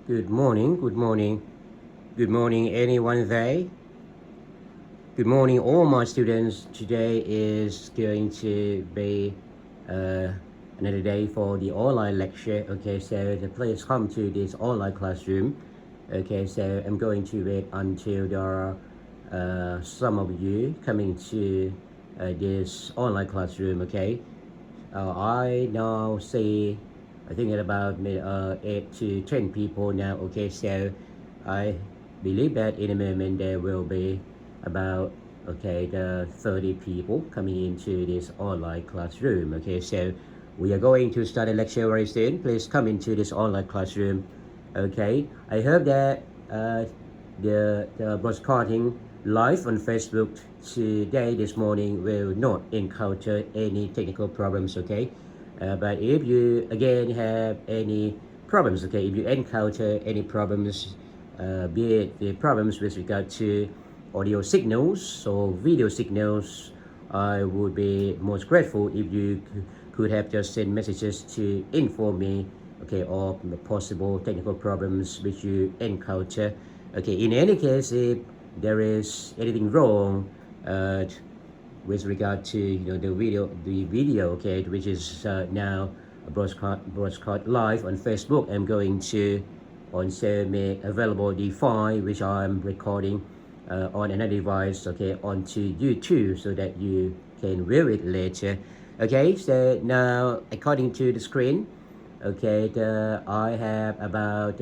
Good morning, good morning. Good morning, anyone there? Good morning, all my students. Today is going to be another day for the online lecture. Okay, so please come to this online classroom. Okay, so I'm going to wait until there are some of you coming to this online classroom. Okay, I now see, I think it's about 8 to 10 people now. Okay, so I believe that in a moment there will be about the 30 people coming into this online classroom. Okay, so we are going to start a lecture very soon. Please come into this online classroom. Okay, I hope that the broadcasting live on Facebook today, this morning, will not encounter any technical problems. Okay, but if you again have any problems, okay, if you encounter any problems, be it the problems with regard to audio signals or video signals, I would be most grateful if you could have just sent messages to inform me, okay, of the possible technical problems which you encounter. Okay, in any case, if there is anything wrong with regard to the video, okay, which is now broadcast live on Facebook, I'm going to also make available the file which I'm recording on another device, okay, onto YouTube, so that you can view it later. Okay, so now according to the screen, okay, I have about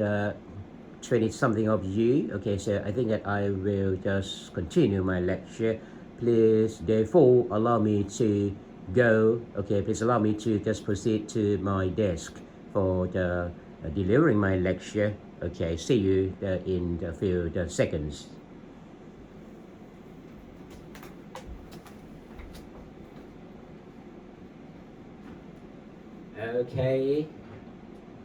20 something of you. Okay, so I think that I will just continue my lecture. Please therefore allow me to go. Okay, please allow me to just proceed to my desk for the delivering my lecture. Okay, see you in a few seconds. Okay,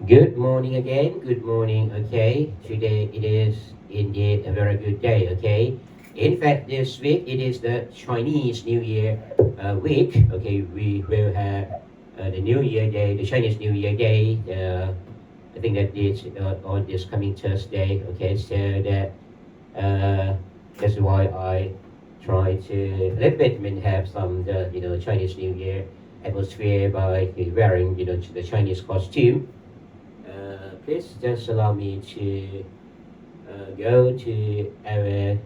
good morning again. Good morning. Okay, today it is indeed a very good day. Okay, in fact, this week it is the Chinese New Year week. Okay, we will have the New Year Day, the Chinese New Year Day. I think that it's on this coming Thursday. Okay, so that's why I try to a little bit have some Chinese New Year atmosphere by wearing the Chinese costume. Please just allow me to go to our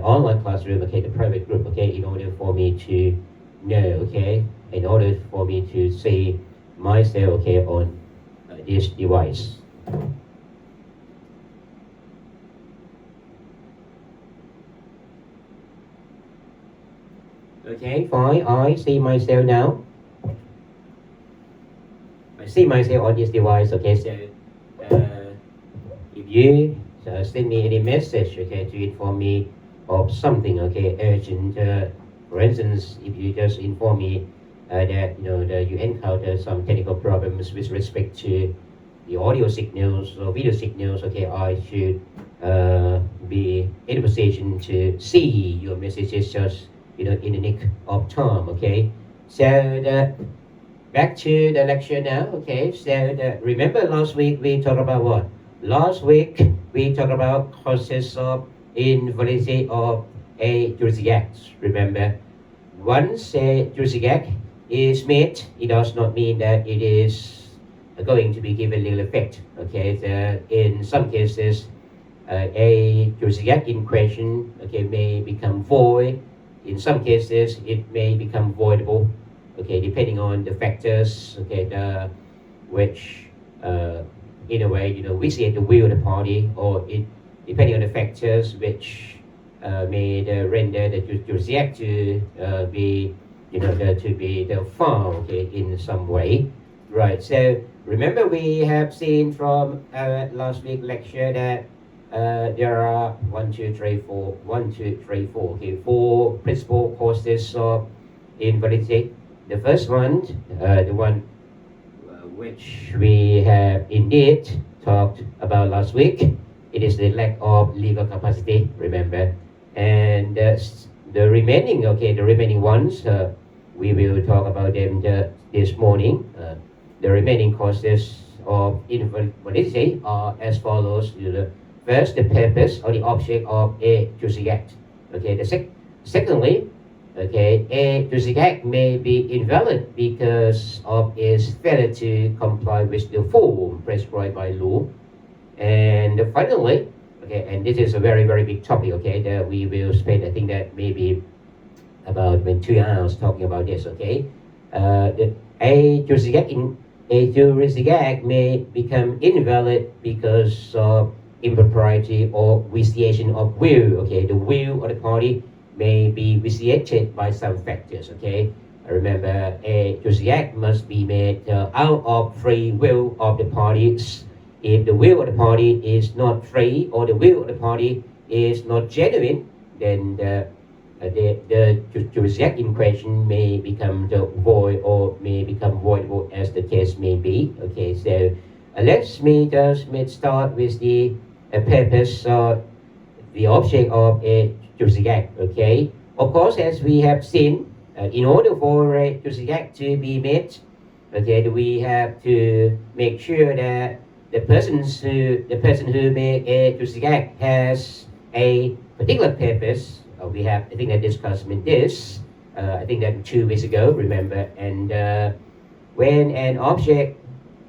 online classroom, okay, the private group, okay, in order for me to know, okay, in order for me to see myself, okay, on this device. Okay, fine, I see myself now. I see myself on this device, okay, so if you send me any message, okay, to inform me of something, okay, urgent, for instance, if you just inform me that you encounter some technical problems with respect to the audio signals or video signals, okay, I should be in a position to see your messages just in the nick of time. Okay, so back to the lecture now. Okay, so remember last week we talked about what? Last week we talked about causes of invalidity of a juristic act. Remember, once a juristic act is made, it does not mean that it is going to be given legal effect. Okay, so in some cases, a juristic act in question, okay, may become void. In some cases, it may become voidable. Okay, depending on the factors, okay, which in a way, vitiate the will of the party, or depending on the factors which may render the juristic act to be, to be found, okay, in some way, right? So remember, we have seen from our last week lecture that there are 1, 2, 3, 4, 1, 2, 3, 4, okay, 4 principal causes of invalidity. The first one, the one which we have indeed talked about last week, it is the lack of legal capacity, remember. And the remaining, okay, the remaining ones, we will talk about them this morning. The remaining causes of invalidity are as follows. First, the purpose or the object of a juristic act. Okay, secondly, okay, a juristic act may be invalid because of its failure to comply with the form prescribed by law. And finally, okay, and this is a very, very big topic, okay, that we will spend, I think that maybe about 2 hours talking about this, okay. A juristic act may become invalid because of impropriety or vitiation of will, okay. The will of the party may be vitiated by some factors, okay. Remember, a juristic act must be made out of free will of the parties. If the will of the party is not free or the will of the party is not genuine, then the juristic act in question may become void or may become voidable as the case may be. Okay, so let's start with the purpose or the object of a juristic act. Okay, of course, as we have seen, in order for a juristic act to be made, okay, we have to make sure that the person who made a juristic act has a particular purpose. We have, I think, that discussed this. I think that 2 weeks ago, remember. And when an object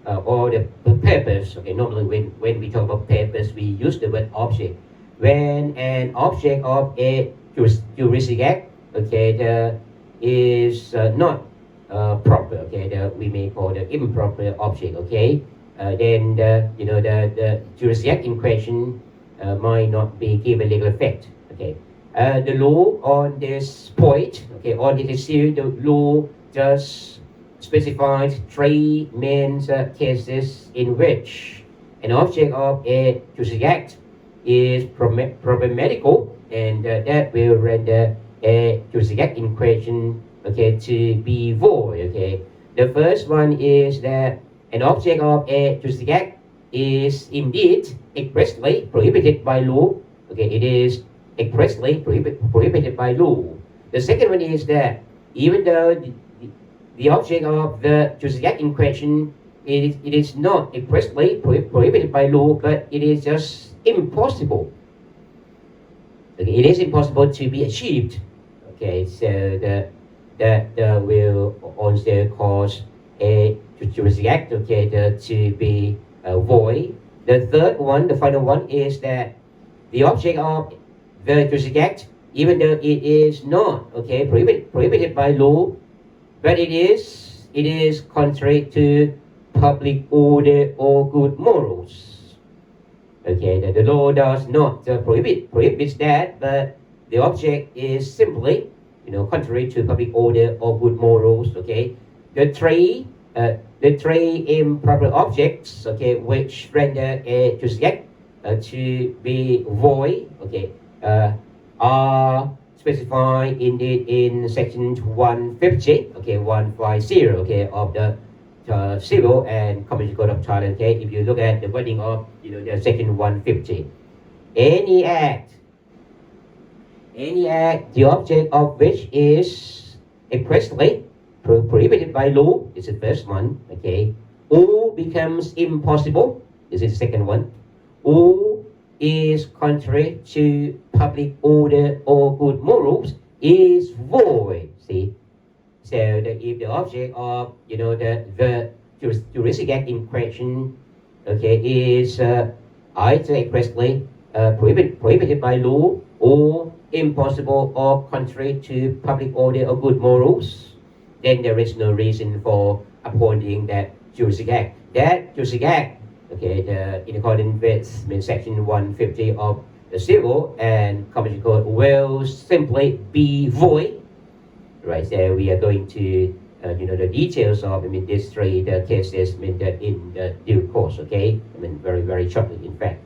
or the purpose, okay, normally when we talk about purpose, we use the word object. When an object of a juristic act, okay, is not proper, okay, we may call the improper object, okay. Then the juristic act in question might not be given legal effect, okay. The law on this point, okay, on this issue, the law just specifies 3 main cases in which an object of a juristic act is problematical, and that will render a juristic act in question, okay, to be void, okay. The first one is that an object of a juristic act is indeed expressly prohibited by law, okay, it is expressly prohibited by law. The second one is that even though the object of the juristic act in question it is not expressly prohibited by law, but it is just impossible. Okay, it is impossible to be achieved. Okay, so that will also cause a juristic act, okay, to be void. The third one, the final one, is that the object of the juristic act, even though it is not, okay, prohibited by law, but it is contrary to public order or good morals. Okay, the law does not prohibits that, but the object is simply, contrary to public order or good morals. Okay, the three improper objects, okay, which render a juristic act to be void, okay, are specified indeed in section 150, okay, 150, okay, of the Civil and Commercial Code of Thailand. Okay, if you look at the wording of the section 150, any act, the object of which is expressly prohibited by law, this is the first one, okay, or becomes impossible, this is the second one, or is contrary to public order or good morals, is void. See, so if the object of the juristic act in question, okay, is either expressly prohibited by law or impossible or contrary to public order or good morals, then there is no reason for upholding that juristic act. That juristic act, okay, in accordance with section 150 of the Civil and Commercial Code, will simply be void. Right, so we are going to the details of these 3 cases in the due course. Okay, very, very shortly, in fact.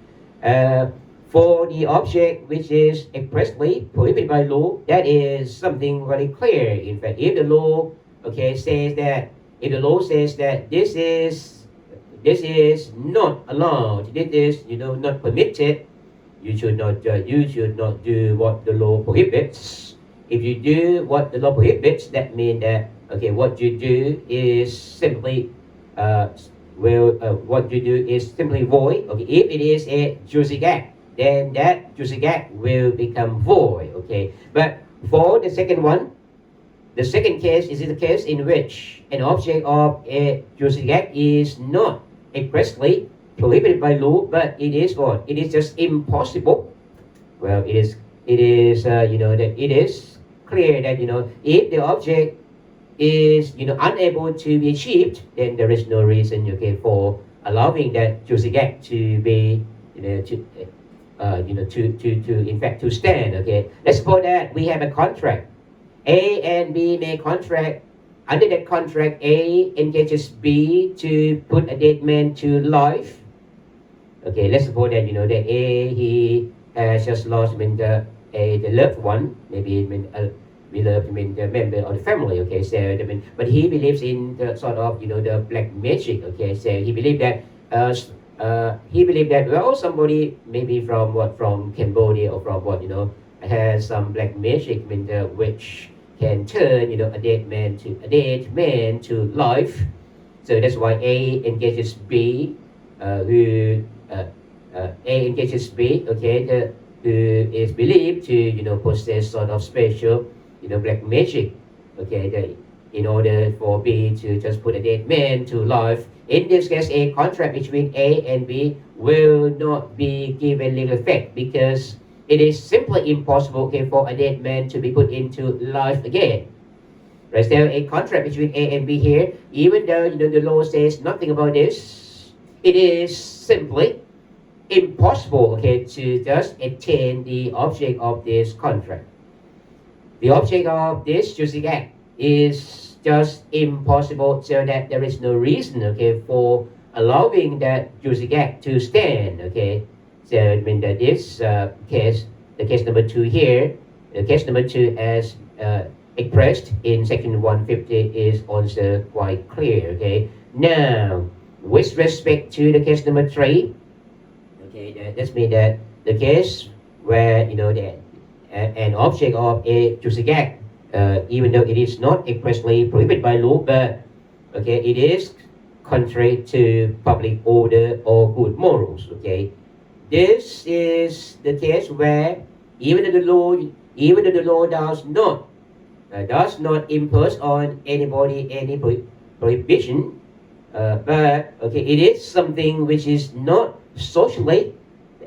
For the object which is expressly prohibited by law, that is something very clear. In fact, if the law, okay, says that, if the law says that this is not allowed, this is not permitted, you should not do what the law prohibits. If you do what the law prohibits, that means that, okay, what you do is simply will what you do is simply void. Okay, if it is a juristic act, then that juristic act will become void. Okay, but for the second one, the second case is the case in which an object of a juristic act is not expressly prohibited by law, but it is what? It is just impossible. Well, it is that it is clear that if the object is unable to be achieved, then there is no reason for allowing that juristic act to be to in fact to stand. Okay, let's suppose that we have a contract. A and B make contract. Under that contract, A engages B to put a dead man to life. Okay, let's suppose that that A, he has just lost the loved one, maybe beloved the member of the family. Okay, so but he believes in the sort of the black magic. Okay, so he believed that well, somebody maybe from Cambodia or from has some black magic which can turn a dead man to life. So that's why A engages B, who A engages B, okay, who is believed to possess sort of special black magic, okay, in order for B to just put a dead man to life. In this case, a contract between A and B will not be given legal effect because it is simply impossible for a dead man to be put into life again. Right? So a contract between A and B here, even though the law says nothing about this, it is simply impossible to just attain the object of this contract. The object of this juristic act is just impossible, so that there is no reason for allowing that juristic act to stand. Okay, so I mean that this case, the case number 2 here, the case number 2 as expressed in section 150 is also quite clear. Okay, now with respect to the case number 3, okay, that means that the case where that an object of a juristic act, even though it is not expressly prohibited by law, but okay, it is contrary to public order or good morals. Okay, this is the case where even though the law does not impose on anybody any prohibition, but okay, it is something which is not socially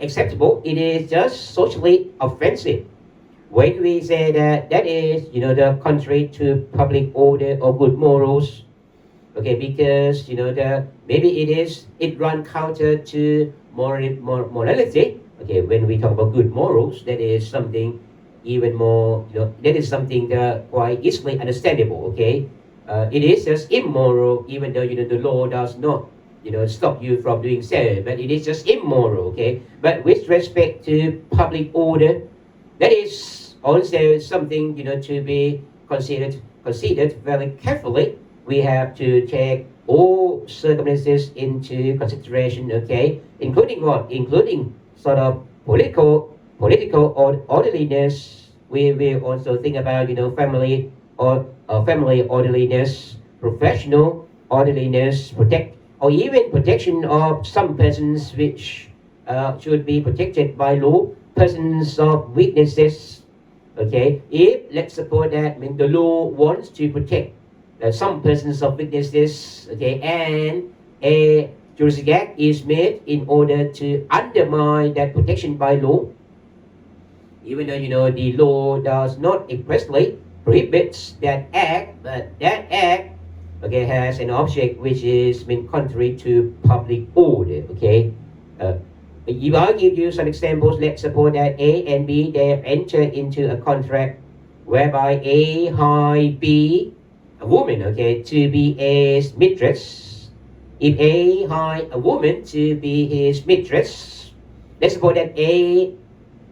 acceptable. It is just socially offensive. When we say that is the contrary to public order or good morals, okay, because maybe it runs counter to morality. Okay, when we talk about good morals, that is something even more that is something quite easily understandable. Okay, it is just immoral, even though the law does not stop you from doing so, but it is just immoral. Okay, but with respect to public order, that is also something to be considered very carefully. We have to take all circumstances into consideration. Okay, including what? Including sort of political orderliness. We will also think about family orderliness, professional orderliness, or even protection of some persons which should be protected by law, persons of weaknesses. Okay, if let's suppose that the law wants to protect some persons of weaknesses, okay, and a juristic act is made in order to undermine that protection by law, even though the law does not expressly prohibits that act, but that act has an object which is contrary to public order. Okay, if I give you some examples, let's suppose that A and B, they enter into a contract whereby A hire B, a woman, okay, to be his mistress. If A hire a woman to be his mistress, let's suppose that A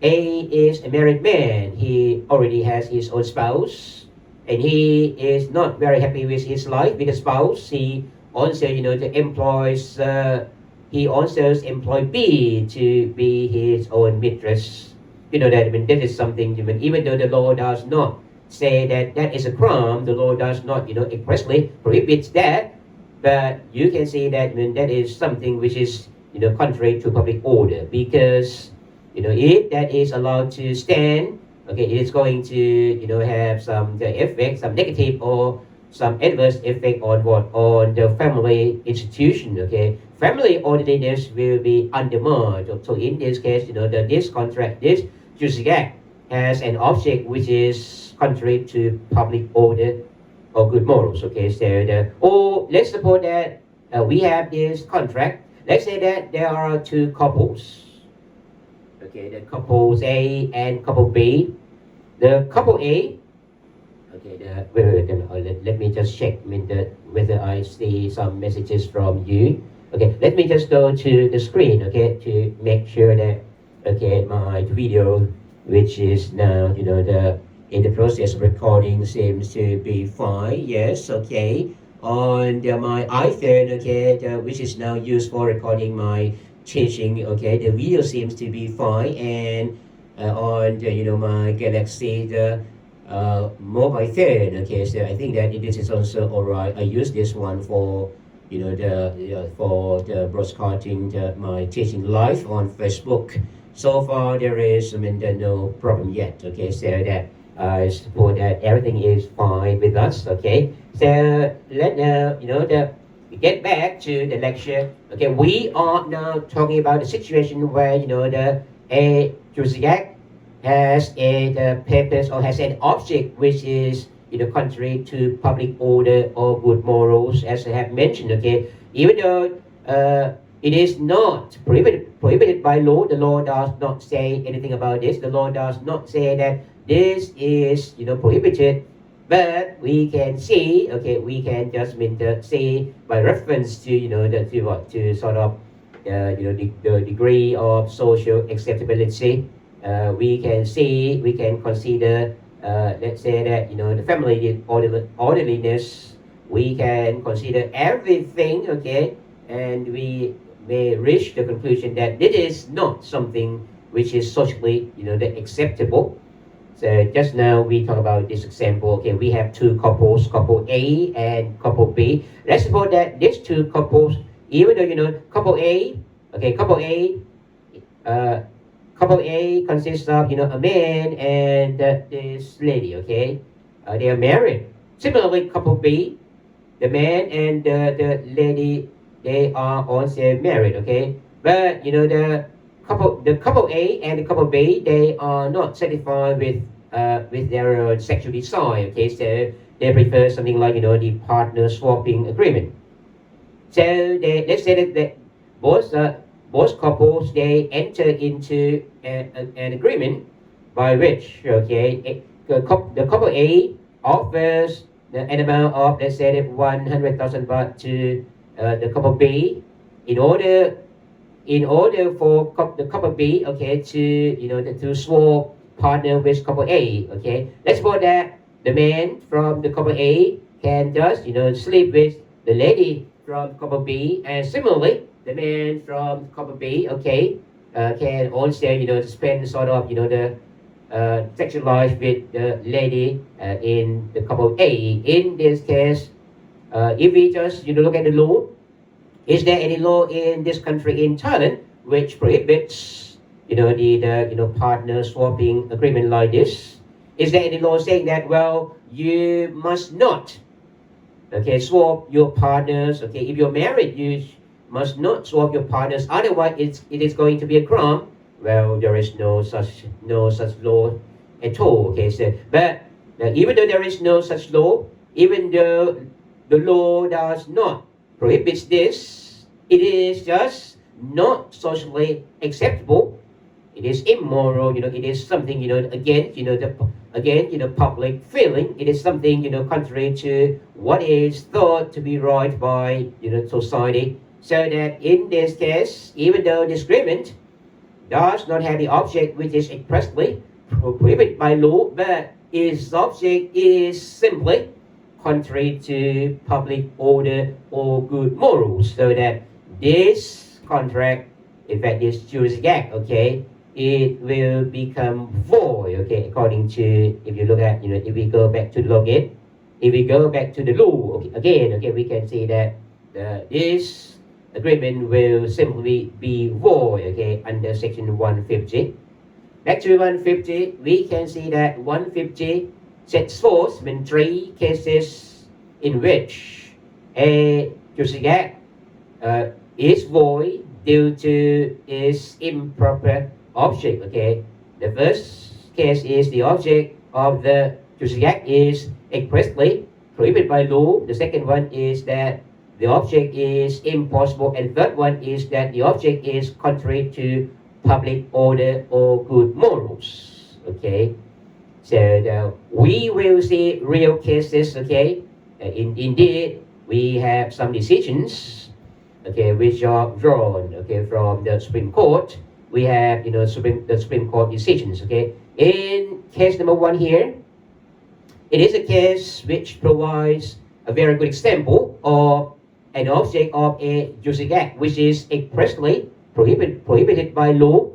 is a married man. He already has his own spouse, and he is not very happy with his life with the spouse. He also, employs. He also employed B to be his own mistress. That that is something. Even though the law does not say that is a crime, the law does not expressly prohibits that. but you can see that that is something which is contrary to public order, because if that is allowed to stand, okay, it is going to have some effect, some negative or some adverse effect on what, on the family institution. Okay, family orderliness will be undermined. So in this case, this contract, this Juristic Act has an object which is contrary to public order or good morals. Okay, so or let's suppose that we have this contract. Let's say that there are two couples. Okay, the couples A and couple B. The couple A. Okay, let me just check whether I see some messages from you. Okay, let me just go to the screen. Okay, to make sure that my video, which is now in the process of recording, seems to be fine. Yes, okay. On my iPhone, which is now used for recording my teaching, the video seems to be fine, and on my Galaxy, mobile phone. Okay, so I think that this is also alright. I use this one for for the broadcasting my teaching live on Facebook. So far there is no problem yet. Okay, so that I suppose that everything is fine with us. Okay, so let get back to the lecture. Okay, we are now talking about the situation where a Juristic Act has a purpose or has an object which is contrary to public order or good morals, as I have mentioned. Okay, even though it is not prohibited by law, the law does not say anything about this. The law does not say that this is prohibited, but we can see. Okay, we can just see by reference to to sort of the degree of social acceptability. We can consider, let's say that the family orderliness. We can consider everything. Okay, and we may reach the conclusion that it is not something which is socially acceptable. So just now we talk about this example. Okay, we have two couples, couple A and couple B. Let's suppose that these two couples, even though couple A, couple A consists of a man and this lady. Okay, they are married. Similarly, couple B, the man and the lady, they are also married. Okay, but the couple A and the couple B, they are not satisfied with their sexual desire. Okay, so they prefer something like the partner swapping agreement. So let's say that both couples, they enter into an agreement by which the couple A offers an amount of, let's say, 100,000 baht to the couple B in order for the couple B, to swap partner with couple A. Okay, let's suppose that the man from the couple A can just sleep with the lady from couple B, and similarly the man from couple B can also spend sort of the sexual life with the lady in the couple A. In this case, if we just look at the law, is there any law in this country, in Thailand, which prohibits the partner swapping agreement like this? Is there any law saying that, well, you must not swap your partners? Okay, if you're married, you must not swap your partners, otherwise it is going to be a crime. Well, there is no such law at all. Okay, so but even though there is no such law, even though the law does not prohibits this, it is just not socially acceptable. It is immoral. It is something against public feeling. It is something contrary to what is thought to be right by society. So that in this case, even though this agreement does not have the object which is expressly prohibited by law, but its object is simply contrary to public order or good morals, so that this contract, in fact this Juristic Act, it will become void, according to, if you look at, if we go back to the law again, if we go back to the law, again, we can see that this agreement will simply be void, okay, under section 150. Back to 150, we can see that 150 sets forth in 3 cases in which a Juristic Act is void due to its improper object, okay. The first case is the object of the Juristic Act is expressly prohibited by law. The second one is that the object is impossible, and third one is that the object is contrary to public order or good morals. Okay, so we will see real cases. Okay, indeed we have some decisions. Okay, which are drawn. Okay, from the Supreme Court. We have the Supreme Court decisions. Okay, in case number 1 here, it is a case which provides a very good example of an object of a Juristic Act which is expressly prohibited by law.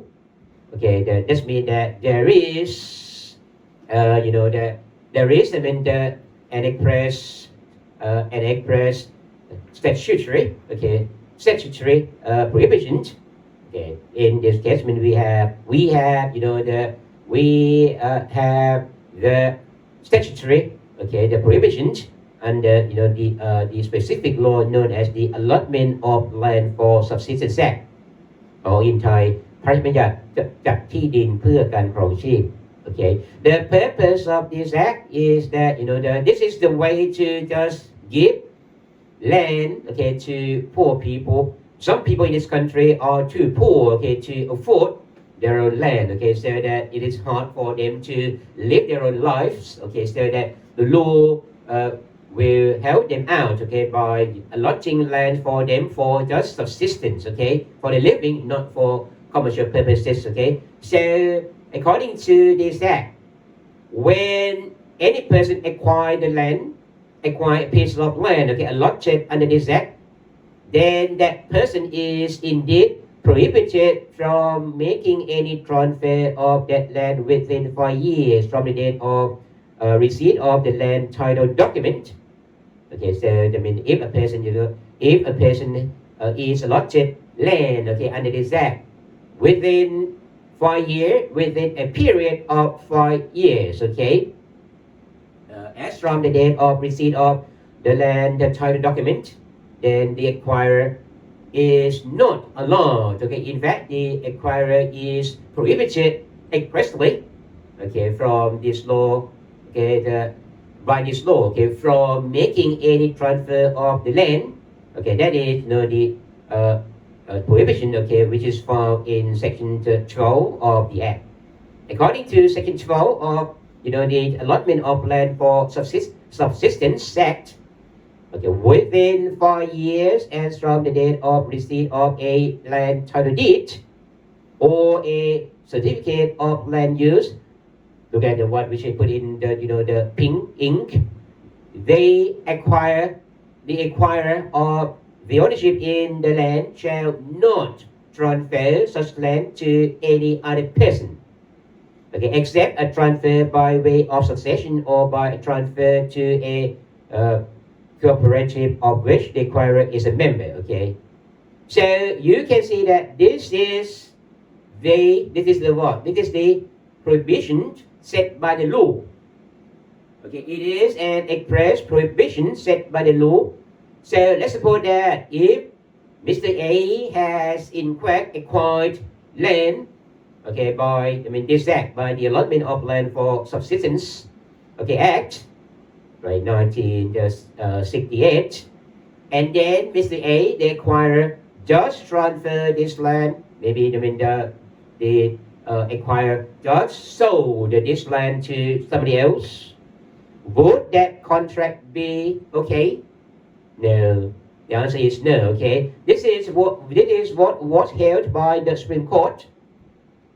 Okay, that means that there is, there is an express statutory prohibition. Okay, in this case, we have the statutory, the prohibition under the specific law known as the Allotment of Land for Subsistence Act, or in Thai พระราชบัญญัติจัดที่ดินเพื่อการครองชีพ Okay, the purpose of this act is that this is the way to just give land, okay, to poor people. Some people in this country are too poor, okay, to afford their own land, okay, so that it is hard for them to live their own lives, okay, so that the law will help them out, okay, by allotting land for them for just subsistence, okay, for the living, not for commercial purposes, okay. So according to this act, when any person acquire the land, acquire a piece of land, okay, allotted under this act, then that person is indeed prohibited from making any transfer of that land within 5 years from the date of receipt of the land title document. Okay, so I mean, if a person is allotted land, okay, under this act within 5 years, within a period of 5 years, okay, as from the date of receipt of the land title document, then the acquirer is not allowed. Okay, in fact, the acquirer is prohibited expressly, okay, from this law, okay, by this law, okay, from making any transfer of the land. Okay, that is the prohibition, okay, which is found in section 12 of the Act. According to section 12 of the Allotment of Land for Subsistence Act, okay, within 5 years as from the date of receipt of a land title deed or a certificate of land use, look at the one which I put in the pink ink, the acquirer of the ownership in the land shall not transfer such land to any other person, okay, except a transfer by way of succession or by a transfer to a cooperative of which the acquirer is a member. Okay, so you can see that this is the prohibition set by the law. Okay, it is an express prohibition set by the law. So let's suppose that if Mr. A has in fact acquired land, okay, by this act, by the Allotment of Land for Subsistence, okay, Act, right, 1968, and then Mr. A, the acquirer, just transfer this land, maybe the acquirer just sold this land to somebody else. Would that contract be okay? No. The answer is no. Okay. This is what was held by the Supreme Court.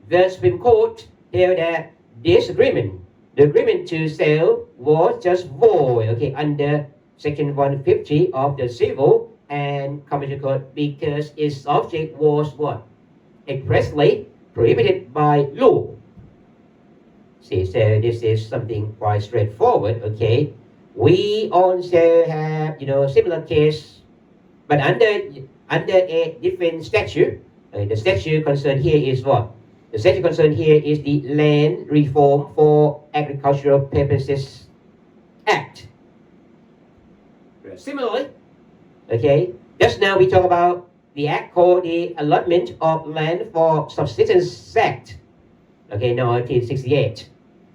The Supreme Court held that this agreement, the agreement to sell, was just void. Okay, under section 150 of the Civil and Commercial Code because its object was what? Expressly prohibited by law. See, so this is something quite straightforward. Okay, we also have similar case But under a different statute, the statute concerned here is what? The statute concerned here is the Land Reform for Agricultural Purposes Act. Similarly, okay, just now we talk about the act called the Allotment of Land for Subsistence Act, okay, 1968.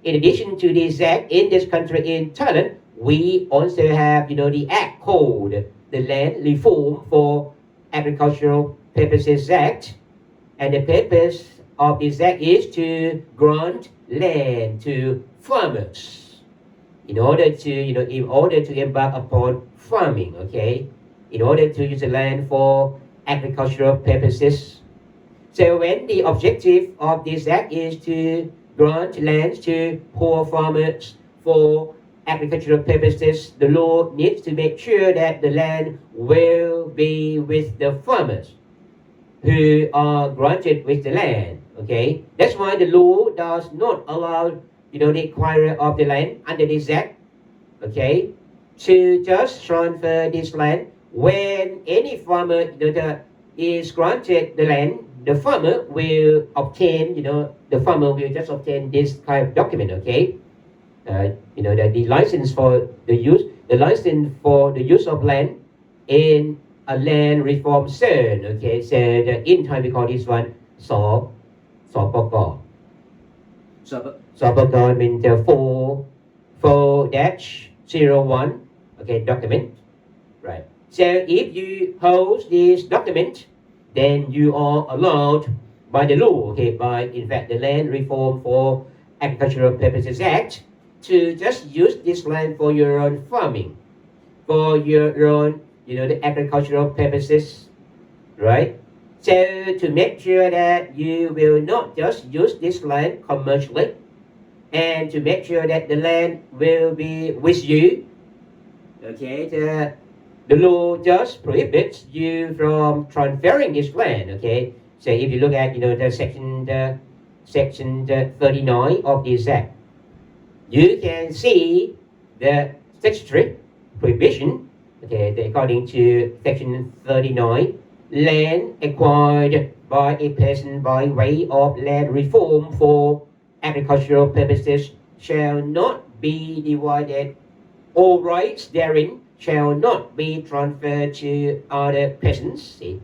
In addition to this act, in this country, in Thailand, we also have, the act called the Land Reform for Agricultural Purposes Act, and the purpose of this act is to grant land to farmers in order to embark upon farming, okay, in order to use the land for agricultural purposes. So when the objective of this act is to grant lands to poor farmers for agricultural purposes, the law needs to make sure that the land will be with the farmers who are granted with the land, okay? That's why the law does not allow, the acquirer of the land under this act, okay, to just transfer this land. When any farmer is granted the land, the farmer will obtain, just obtain this kind of document, okay? The license for the use of land in a land reform zone, okay? So in Thai we call this one Sopok. Sopok means the 4-01, okay, document, right? So if you hold this document, then you are allowed by the law, okay, by in fact the Land Reform for Agricultural Purposes Act, to just use this land for your own farming, for your own, the agricultural purposes, right? So to make sure that you will not just use this land commercially, and to make sure that the land will be with you, okay, the law just prohibits you from transferring this land, okay? So if you look at, the section 39 of this act, you can see the statutory prohibition, okay, according to section 39, land acquired by a person by way of land reform for agricultural purposes shall not be divided, all rights therein shall not be transferred to other persons. See?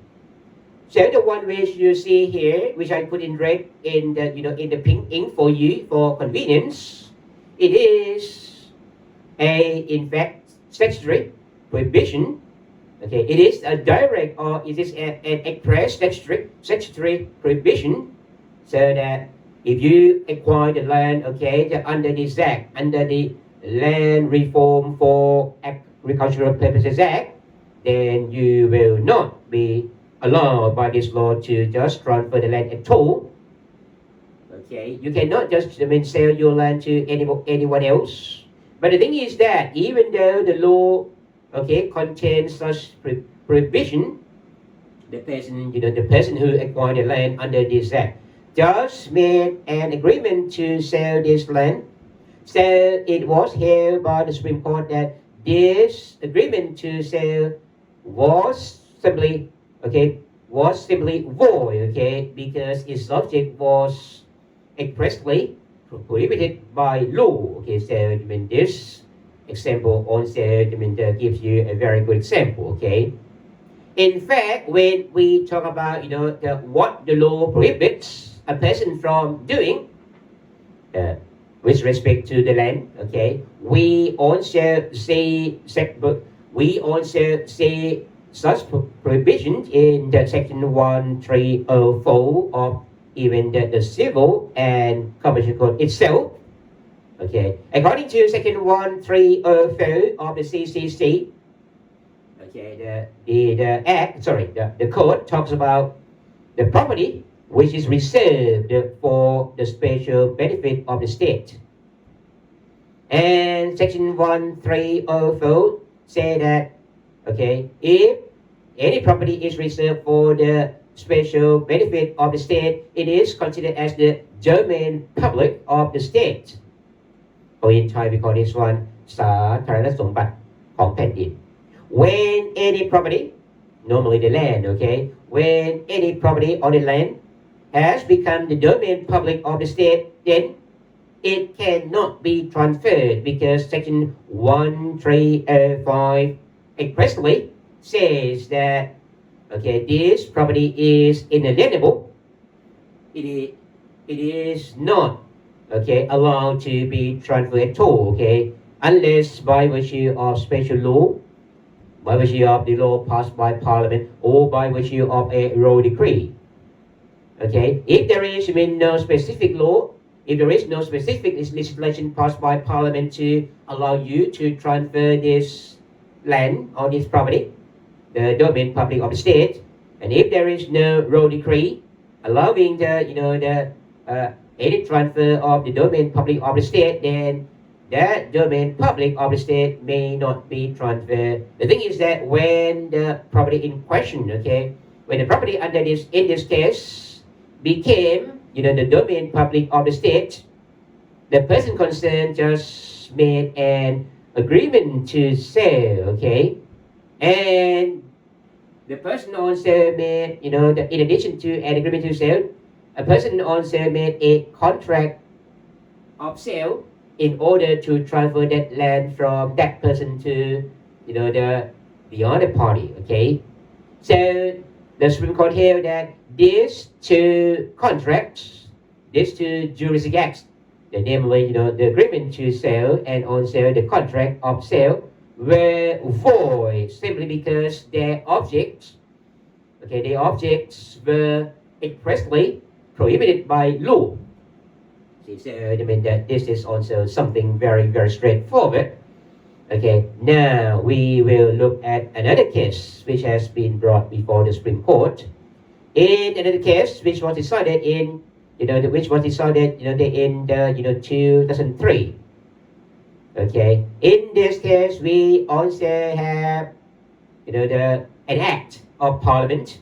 So the one which you see here, which I put in red in the in the pink ink for you for convenience, it is in fact statutory prohibition. Okay, it is a direct or it is an express statutory prohibition, so that if you acquire the land, okay, under this act, under the Land Reform for Agricultural Purposes Act, then you will not be allowed by this law to just transfer the land at all. Okay, you cannot just sell your land to anyone else. But the thing is that even though the law, okay, contains such prohibition, the person who acquired the land under this act just made an agreement to sell this land. So it was held by the Supreme Court that this agreement to sell was simply void, okay, because its subject was expressly prohibited by law. Okay, so this example also gives you a very good example. Okay, in fact, when we talk about what the law prohibits a person from doing with respect to the land, okay, we also see such prohibitions in the section 1304 of even the civil and commercial code itself. Okay, according to section 1304 of the CCC, okay, the code talks about the property which is reserved for the special benefit of the state. And section 1304 say that, okay, if any property is reserved for the special benefit of the state, it is considered as the domain public of the state. Or in Thai we call this one สาธารณสมบัติของแผ่นดิน. When any property, normally the land, okay? When any property on the land has become the domain public of the state, then it cannot be transferred because section 1305 expressly says that, okay, this property is inalienable. It is not, okay, allowed to be transferred at all, okay, unless by virtue of special law, by virtue of the law passed by Parliament, or by virtue of a royal decree. Okay, if there is no specific law, if there is no specific legislation passed by Parliament to allow you to transfer this land or this property, the domain public of the state, and if there is no royal decree allowing any transfer of the domain public of the state, then that domain public of the state may not be transferred. The thing is that when the property in question, okay, when the property under this, in this case, became, the domain public of the state, the person concerned just made an agreement to sell, okay, and the person also made, in addition to an agreement to sell, a person also made a contract of sale in order to transfer that land from that person to, the other party, okay? So the Supreme Court held that these two contracts, these two juristic acts, namely, the agreement to sell and also the contract of sale, were void simply because their objects, okay, the objects were expressly prohibited by law. So I mean that this is also something very, very straightforward. Okay, now we will look at another case which has been brought before the Supreme Court. In another case which was decided in, in 2003. Okay, in this case we also have, an act of Parliament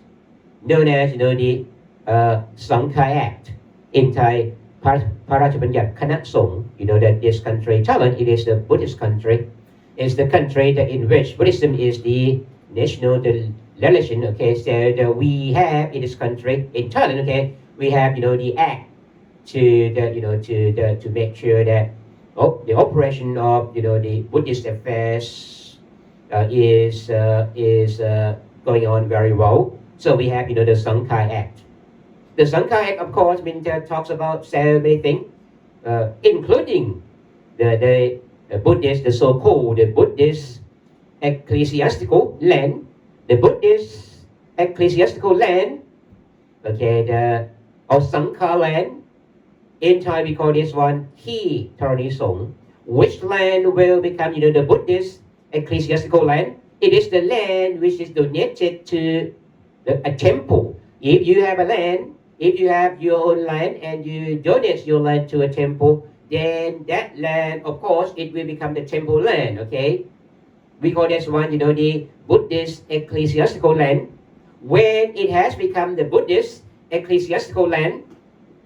known as, the Sankhya Act in Thai. พระราชบัญญัติคณะสงฆ์ that this country, Thailand, it is the Buddhist country. It's the country that in which Buddhism is the national religion. Okay, so we have in this country, in Thailand, okay, we have, the act to to make sure that the operation of, the Buddhist affairs is going on very well. So we have, the Sankhya Act. The Sankhya Act, of course, talks about so many things, including the Buddhist, the so-called the Buddhist ecclesiastical land, the Buddhist ecclesiastical land, okay, or Sankhya land. In Thai we call this one Thi Tharani Song, which land will become, the Buddhist ecclesiastical land. It is the land which is donated to a temple. If you have a land, if you have your own land and you donate your land to a temple, then that land, of course, it will become the temple land, okay? We call this one, the Buddhist ecclesiastical land. When it has become the Buddhist ecclesiastical land,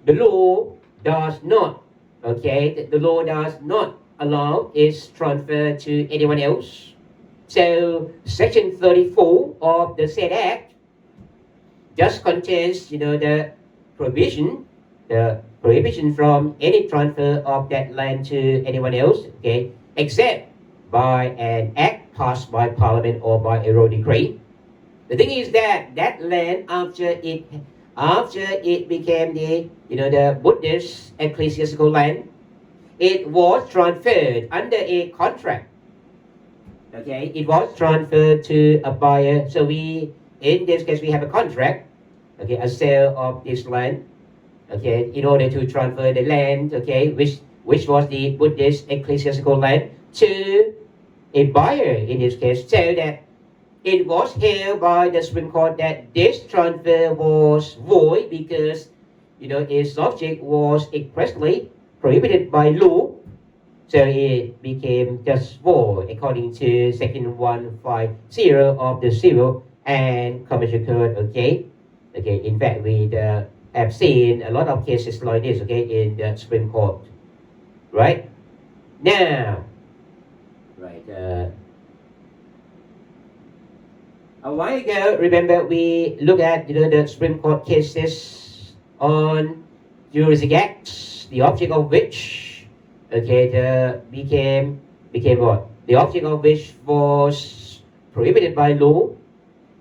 the law does not, okay, the law does not allow its transfer to anyone else. So section 34 of the said act just contains, the prohibition from any transfer of that land to anyone else, okay, except by an act passed by Parliament or by a royal decree. The thing is that that land, after it became the, the Buddhist ecclesiastical land, it was transferred under a contract. Okay, it was transferred to a buyer. So in this case, we have a contract, okay, a sale of this land, okay, in order to transfer the land, okay, which was the Buddhist ecclesiastical land, to a buyer in this case, so that it was held by the Supreme Court that this transfer was void because, its object was expressly prohibited by law. So it became just void according to section 150 of the Civil and Commercial Code, okay? Okay, in fact, we have seen a lot of cases like this, okay, in the Supreme Court, right? Now, right, A while ago, remember we looked at the Supreme Court cases on Juristic Acts, the object of which became what? The object of which was prohibited by law.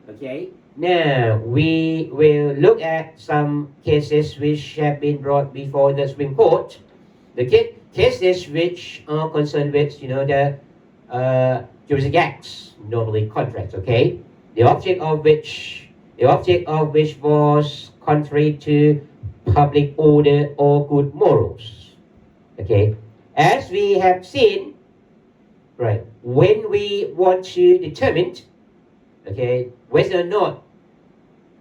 Okay. Now we will look at some cases which have been brought before the Supreme Court. The cases which are concerned with the Juristic Acts, normally contracts. Okay. The object of which was contrary to public order or good morals. Okay, as we have seen, right, when we want to determine, okay, whether or not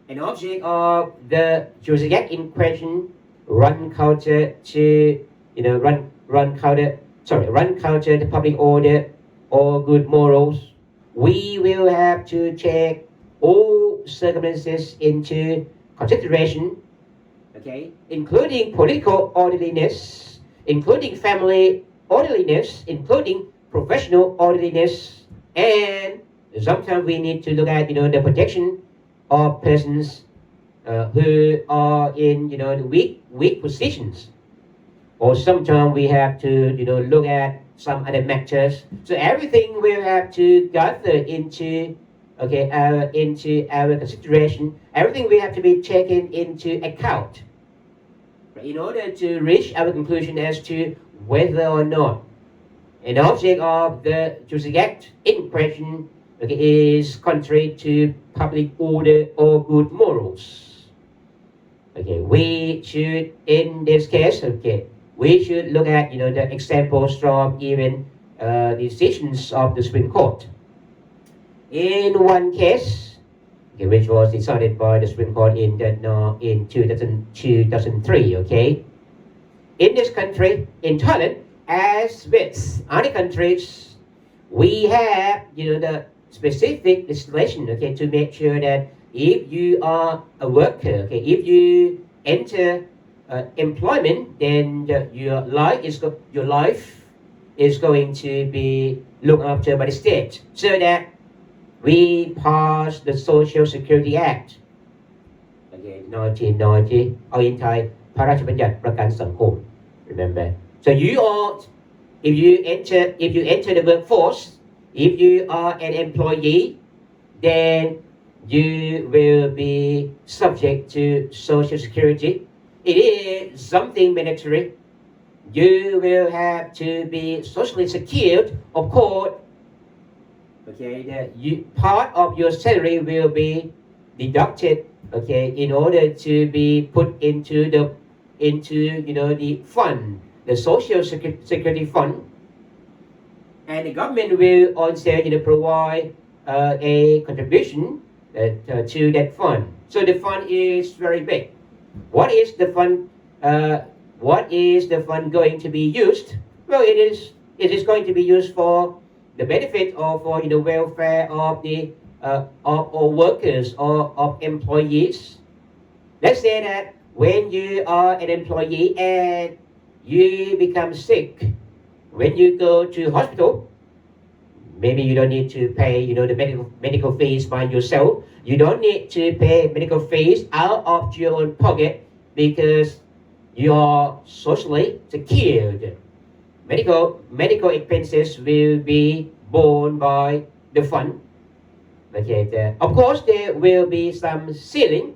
an object of the Juristic Act in question run counter to run counter the public order or good morals, we will have to take all circumstances into consideration, okay, including political orderliness, including family orderliness, including professional orderliness, and sometimes we need to look at the protection of persons who are in the weak positions, or sometimes we have to look at some other matters. So everything will have to gather into our consideration. Everything will have to be taken into account in order to reach our conclusion as to whether or not an object of the Juristic Act in question is contrary to public order or good morals. Okay, we should, in this case, we should look at the examples from even decisions of the Supreme Court. In one case, which was decided by the Supreme Court in 2003, okay, in this country, in Thailand, as with other countries, we have the specific legislation, to make sure that if you are a worker, if you enter employment, then your life is going to be looked after by the state, so that we passed the Social Security Act, 1990, or in Thai พระราชบัญญัติประกันสังคม remember. So if you enter the workforce, if you are an employee, then you will be subject to Social Security. It is something mandatory. You will have to be socially secured, of course. Part of your salary will be deducted, in order to be put into the fund, the Social Security Fund, and the government will also provide a contribution to that fund. So the fund is very big. What is the fund going to be used? Well, it is going to be used for the benefit of the welfare of the of workers or of employees. Let's say that when you are an employee and you become sick, when you go to hospital, maybe you don't need to pay the medical fees by yourself. You don't need to pay medical fees out of your own pocket because you are socially secured. Medical expenses will be borne by the fund. Of course, there will be some ceiling.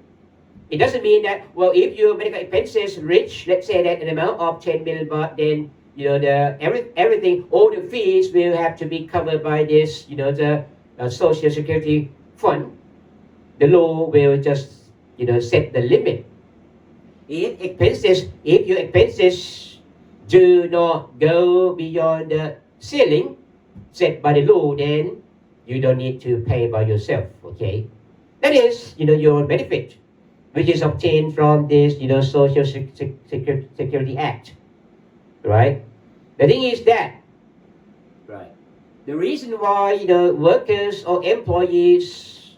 It doesn't mean that, well, if your medical expenses reach, let's say that an amount of 10 million baht, then everything, all the fees will have to be covered by this, the Social Security Fund. The law will just, set the limit. If your expenses do not go beyond the ceiling set by the law, then you don't need to pay by yourself. Okay, that is, your benefit, which is obtained from this, Social Security Act, right? The thing is that, right, the reason why workers or employees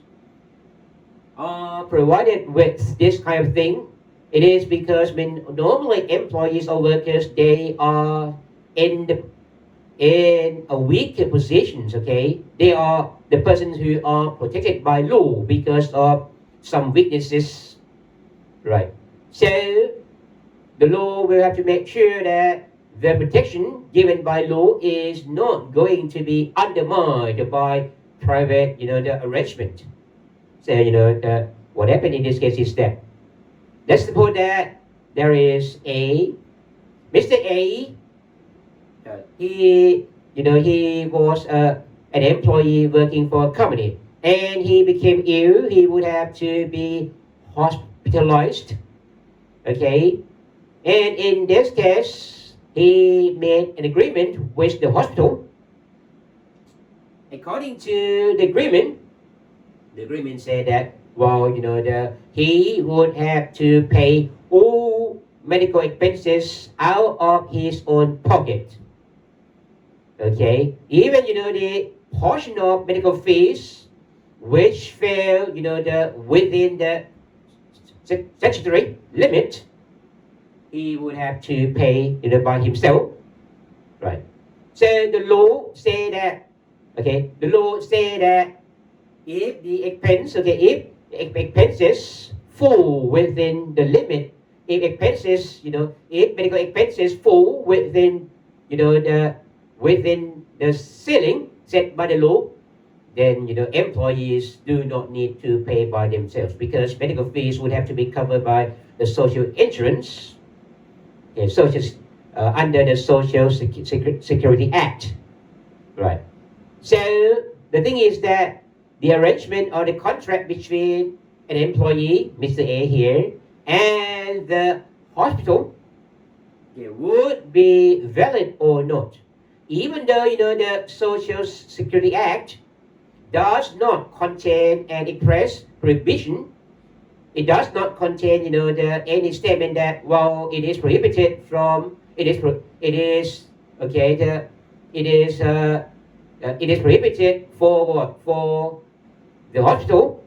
are provided with this kind of thing, it is because when normally employees or workers, they are in in a weaker positions, okay, they are the persons who are protected by law because of some weaknesses, right? So the law will have to make sure that the protection given by law is not going to be undermined by private, the arrangement. So, what happened in this case is that, let's suppose that there is Mr. A, he was an employee working for a company, and he became ill. He would have to be hospitalized, okay? And in this case, he made an agreement with the hospital. According to the agreement said that, well, he would have to pay all medical expenses out of his own pocket. Okay, even the portion of medical fees which fell within the statutory limit, he would have to pay by himself, right? So the law say that, if the expenses fall within the limit, if medical expenses fall within the ceiling set by the law, then employees do not need to pay by themselves, because medical fees would have to be covered by the social insurance, under the Social Security Act, right? So the thing is that the arrangement or the contract between an employee, Mr. A here, and the hospital, would be valid or not, even though the Social Security Act does not contain an express prohibition. It does not contain any statement that, well, it is prohibited from it is prohibited for what, for the hospital,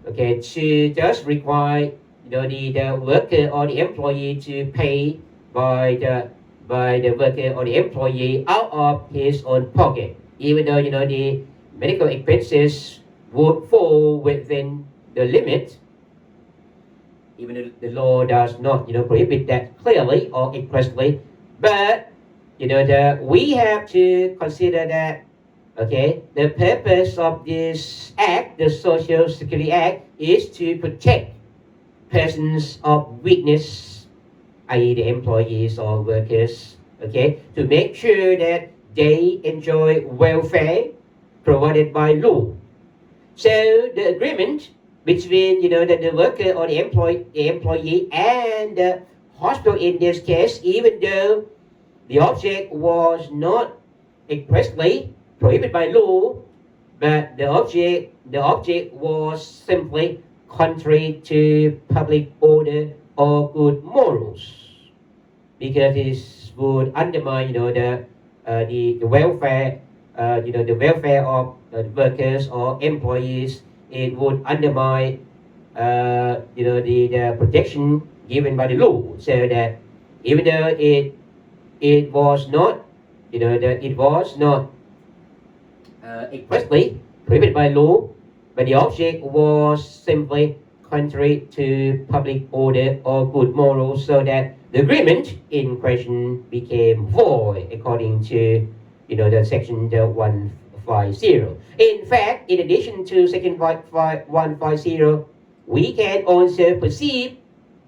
okay, to just require the worker or the employee to pay by the worker or the employee out of his own pocket, even though the medical expenses would fall within the limit, even though the law does not prohibit that clearly or expressly. But we have to consider that, okay, the purpose of this act, the Social Security Act, is to protect persons of weakness, i.e. the employees or workers, okay, to make sure that they enjoy welfare provided by law. So the agreement between the worker or the employee and the hospital in this case, even though the object was not expressly prohibited by law, but the object was simply contrary to public order or good morals, because this would undermine the welfare the welfare of workers or employees. It would undermine the protection given by the law, so that even though it was not expressly prohibited by law, but the object was simply contrary to public order or good morals, so that the agreement in question became void according to the section 150. In fact, in addition to section 150, we can also perceive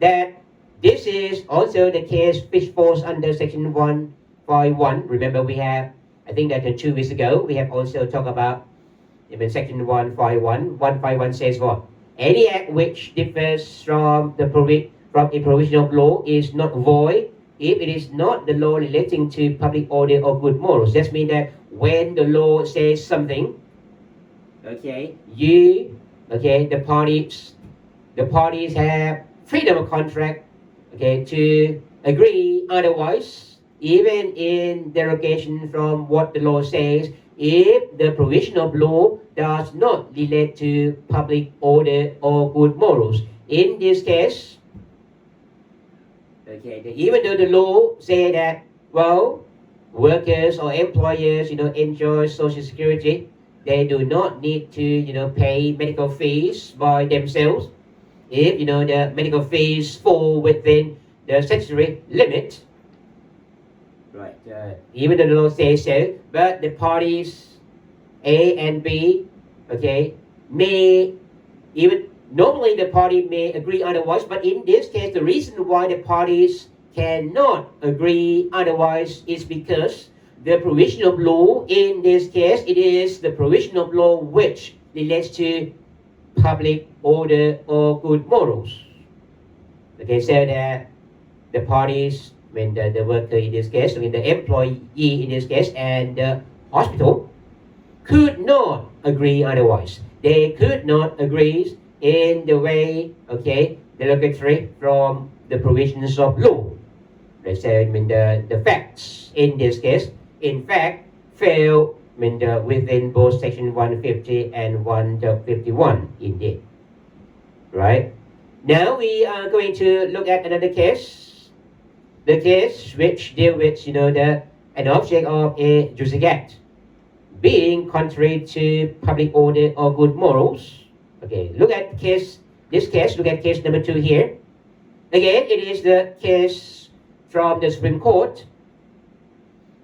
that this is also the case which falls under section 151. Remember, we have, I think that 2 weeks ago, we have also talked about section 151. 151 says what? Any act which differs from a provision of law is not void if it is not the law relating to public order or good morals. That means that when the law says something, okay, the parties have freedom of contract, okay, to agree otherwise, even in derogation from what the law says, if the provision of law does not relate to public order or good morals. In this case, okay, even though the law say that, well, workers or employers, enjoy Social Security, they do not need to, pay medical fees by themselves. If, the medical fees fall within the statutory limit, right, even though the law says so, but the parties A and B, okay, may even, normally the party may agree otherwise, but in this case, the reason why the parties cannot agree otherwise is because the provision of law, in this case, it is the provision of law which relates to public order or good morals. Okay, so that the parties, when the worker in this case, the employee in this case, and the hospital could not agree otherwise. They could not agree in the way, okay, derogatory from the provisions of law. Let's say, the facts in this case, in fact, fail, within both section 150 and 151 indeed. Right? Now we are going to look at another case, the case which deals with, an object of a Juristic Act being contrary to public order or good morals. Okay, look at this case, look at case number 2 here. Again, it is the case from the Supreme Court.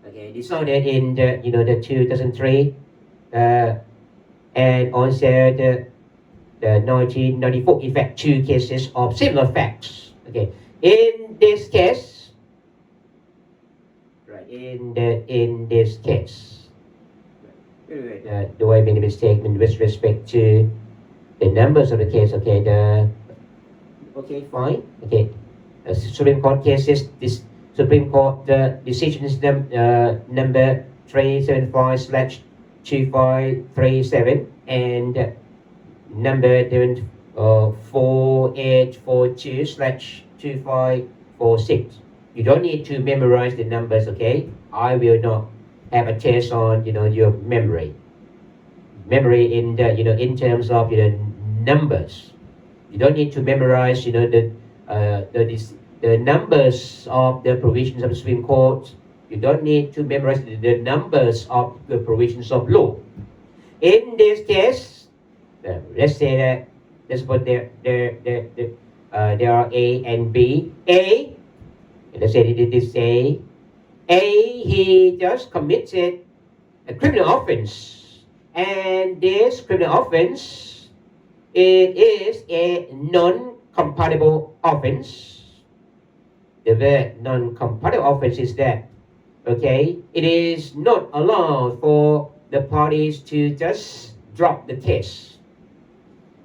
Okay, decided in the 2003 and also the 1994. In fact, 2 cases of similar facts. Okay, in this case, right, in this case, do I make a mistake with respect to the numbers of the case? Okay, okay, fine. Okay, Supreme Court cases. This Supreme Court decisions number 375/2537 and number 4842/2546. You don't need to memorize the numbers. Okay, I will not have a test on your memory in the in terms of numbers. You don't need to memorize the numbers of the provisions of the Supreme Court. You don't need to memorize the numbers of the provisions of law. In this case, let's say that, let's put there are A and B. A, let's say it is A. He just committed a criminal offense, and this criminal offense, it is a non-compatible offense. The word non-compatible offense is that, okay, it is not allowed for the parties to just drop the case.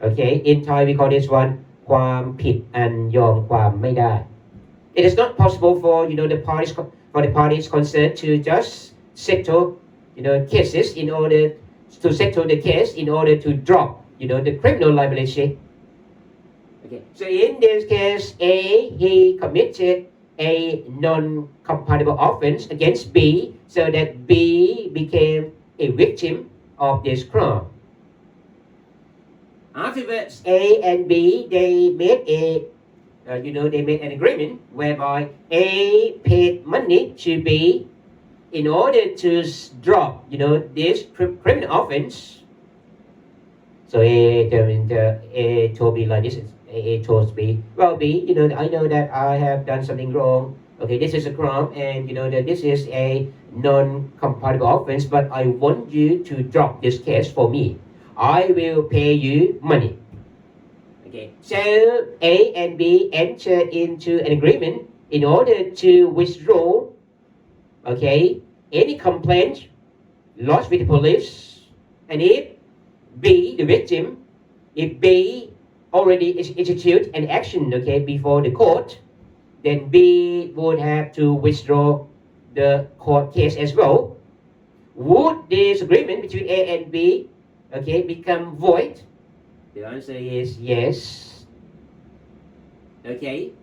Okay, in Thai we call this one ความผิดอันยอมความไม่ได้. It is not possible for the parties concerned to just settle cases in order to settle the case in order to drop the criminal liability. Okay, so in this case, A, he committed a non-compatible offense against B, so that B became a victim of this crime. Afterwards, A and B, they made they made an agreement whereby A paid money to B in order to drop this criminal offense. So A told B like this. A told B, well, B, I know that I have done something wrong. Okay, this is a crime, and that this is a non-compatible offense, but I want you to drop this case for me. I will pay you money. Okay, so A and B enter into an agreement in order to withdraw, okay, any complaint lodged with the police, and if B, the victim, if B already institute an action, okay, before the court, then B would have to withdraw the court case as well. Would this agreement between A and B, okay, become void? The answer is yes. Okay,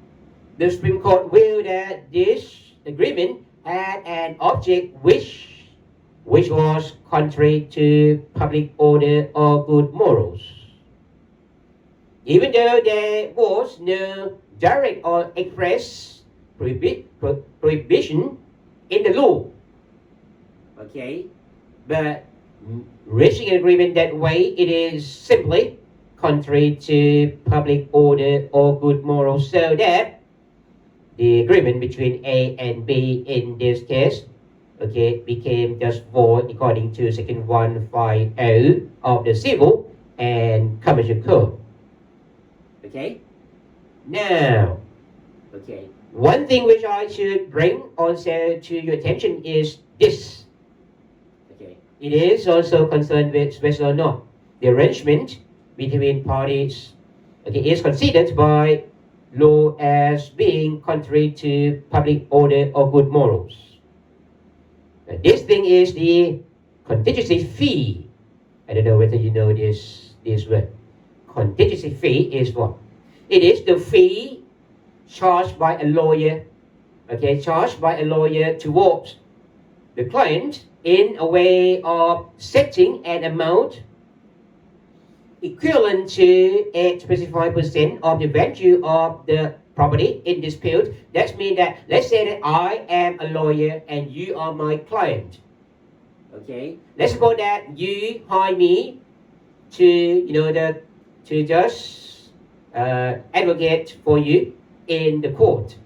the Supreme Court will that this agreement had an object which was contrary to public order or good morals. Even though there was no direct or express prohibition in the law, Okay, but reaching an agreement that way, it is simply contrary to public order or good morals, so that the agreement between A and B in this case, okay, became just void according to section 150 of the Civil and Commercial Code. Okay, now, okay, one thing which I should bring also to your attention is this. Okay, it is also concerned with whether or not the arrangement between parties, okay, is considered by law as being contrary to public order or good morals. This thing is the contingency fee. I don't know whether you know this word. Contingency fee is what? It is the fee charged by a lawyer, okay, charged by a lawyer towards the client in a way of setting an amount equivalent to a specified percent of the value of the property in dispute. That means that, let's say that I am a lawyer and you are my client. Okay, let's suppose that you hire me to to just advocate for you in the court,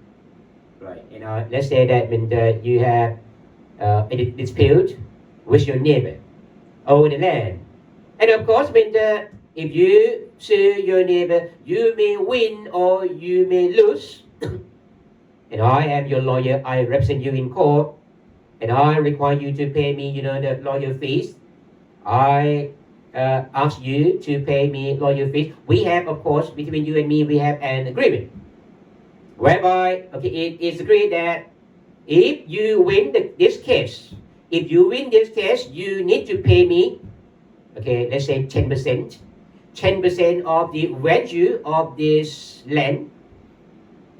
right? And let's say that when you have a dispute with your neighbor over the land, and of course when if you sue your neighbor, you may win or you may lose. And I am your lawyer, I represent you in court, and I require you to pay me, the lawyer fees. I ask you to pay me lawyer fees. We have, of course, between you and me, we have an agreement, whereby, okay, it is agreed that if you win this case, you need to pay me, okay, let's say 10%. 10% of the value of this land.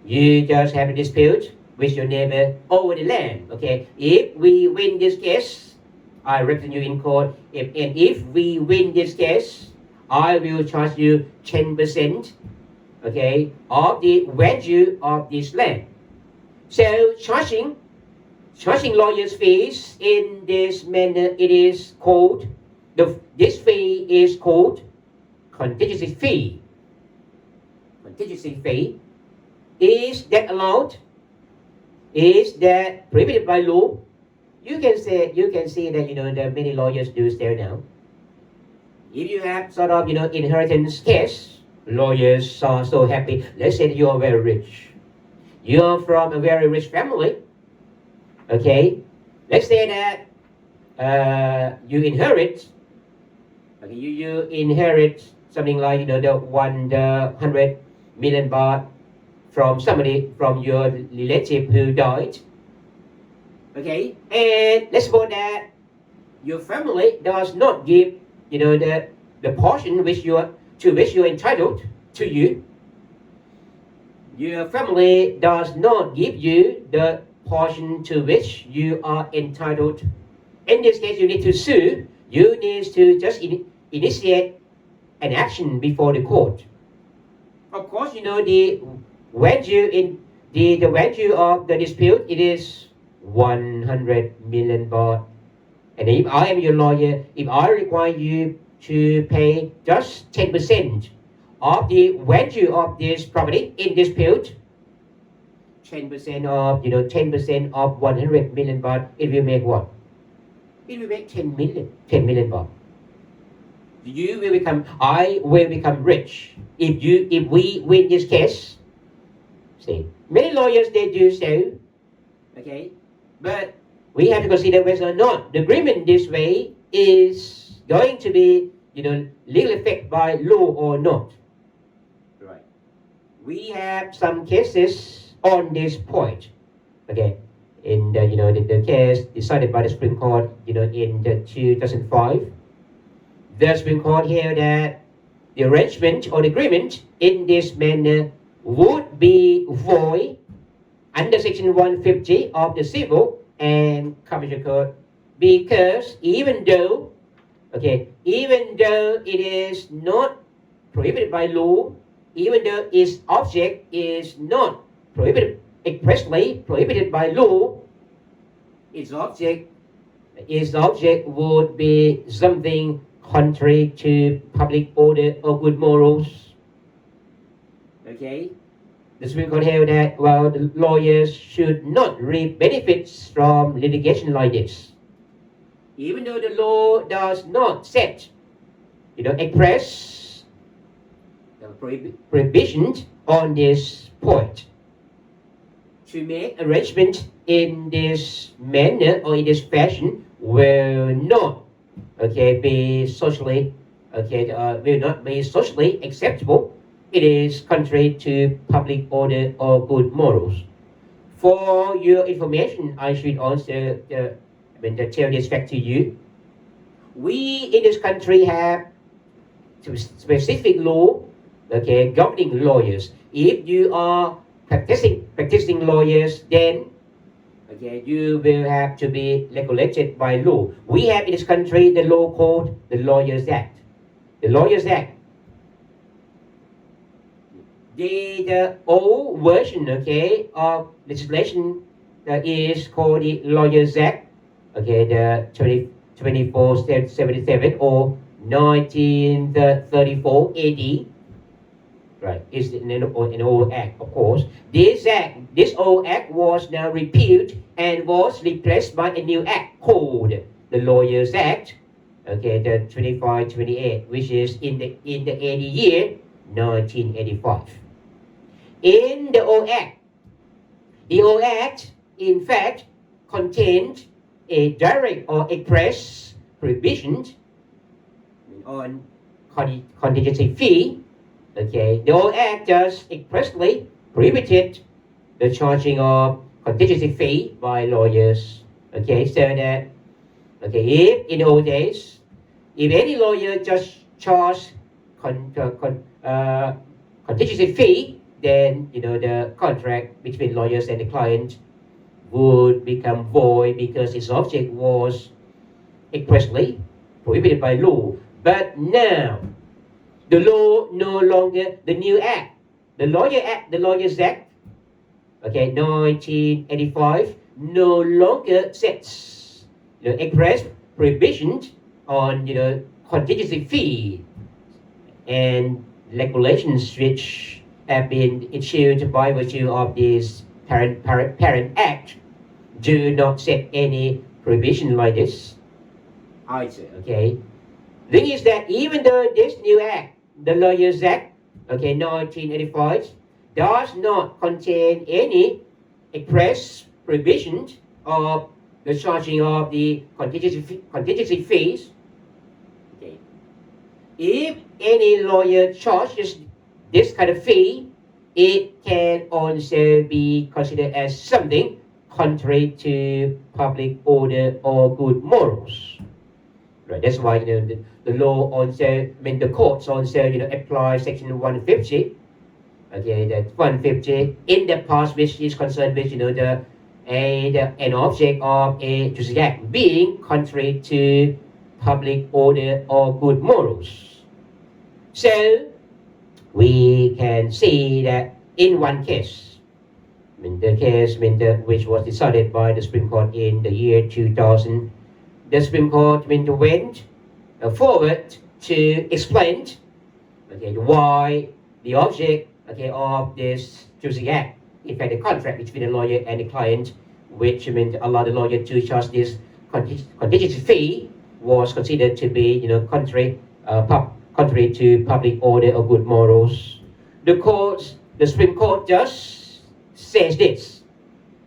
You just have a dispute with your neighbor over the land. Okay, if we win this case, I represent you in court. If we win this case, I will charge you 10%, okay, of the value of this land. So charging lawyers' fees in this manner, it is called this fee is called contingency fee. Contingency fee. Is that allowed? Is that prohibited by law? You can see that there are many lawyers do so now. If you have sort of inheritance case, lawyers are so happy. Let's say that you are very rich. You are from a very rich family. Okay, let's say that you inherit. Okay, you inherit something like the 100 million baht from somebody, from your relative who died. Okay, and let's suppose that your family does not give the portion which you're entitled to you. Your family does not give you the portion to which you are entitled. In this case, you need to sue. You need to just initiate an action before the court. Of course, the value of the dispute, it is 100 million baht. And if I am your lawyer, if I require you to pay just 10% of the value of this property in dispute, 10% of 100 million baht, it will make what? It will make 10 million baht. I will become rich if we win this case. See, many lawyers, they do so. Okay, but we have to consider whether or not the agreement this way is going to be legal effect by law or not. Right. We have some cases on this point. Okay, in the case decided by the Supreme Court in 2005. The Supreme Court held that the arrangement or the agreement in this manner would be void under section 150 of the Civil and Commercial Code, because even though it is not prohibited by law, even though its object is not expressly prohibited by law, its object its object would be something contrary to public order or good morals. Okay, the Supreme Court held that, well, the lawyers should not reap benefits from litigation like this, even though the law does not set, express prohibitions on this point. To make arrangements in this manner or in this fashion will not, be socially, will not be socially acceptable. It is contrary to public order or good morals. For your information, I should also tell this fact to you. We in this country have specific law, governing lawyers. If you are practicing lawyers, then you will have to be regulated by law. We have in this country the law called the Lawyers Act. The Lawyers Act. The old version, of legislation is called the Lawyers Act, the 2477 or 1934 AD. Right, it's an old act, of course. This old act was now repealed and was replaced by a new act called the Lawyers Act, the 2528, which is in the year 1985. In the old act, in fact, contained a direct or express prohibition on contingency fee. The old act just expressly prohibited the charging of contingency fee by lawyers. So that, if in the old days, if any lawyer just charged contingency fee, then the contract between lawyers and the client would become void because its object was expressly prohibited by law. But now, the law no longer, the new act, the Lawyers Act, 1985, no longer sets the express prohibitions on, contingency fee, and regulations which have been issued by virtue of this parent act do not set any prohibition like this. The thing is that even though this new act, the Lawyers Act, 1985, does not contain any express prohibitions of the charging of the contingency fees. If any lawyer charges this kind of fee, it can also be considered as something contrary to public order or good morals. Right, that's why the law also, the courts also apply section 150. That 150 in the past, which is concerned with an object of a Juristic Act being contrary to public order or good morals. So we can see that in one case, the case which was decided by the Supreme Court in the year 2000. The Supreme Court went forward to explain why the object of this Juristic Act, in fact the contract between the lawyer and the client, which allowed the lawyer to charge this contingency fee, was considered to be contrary to public order or good morals. The Supreme Court just says this.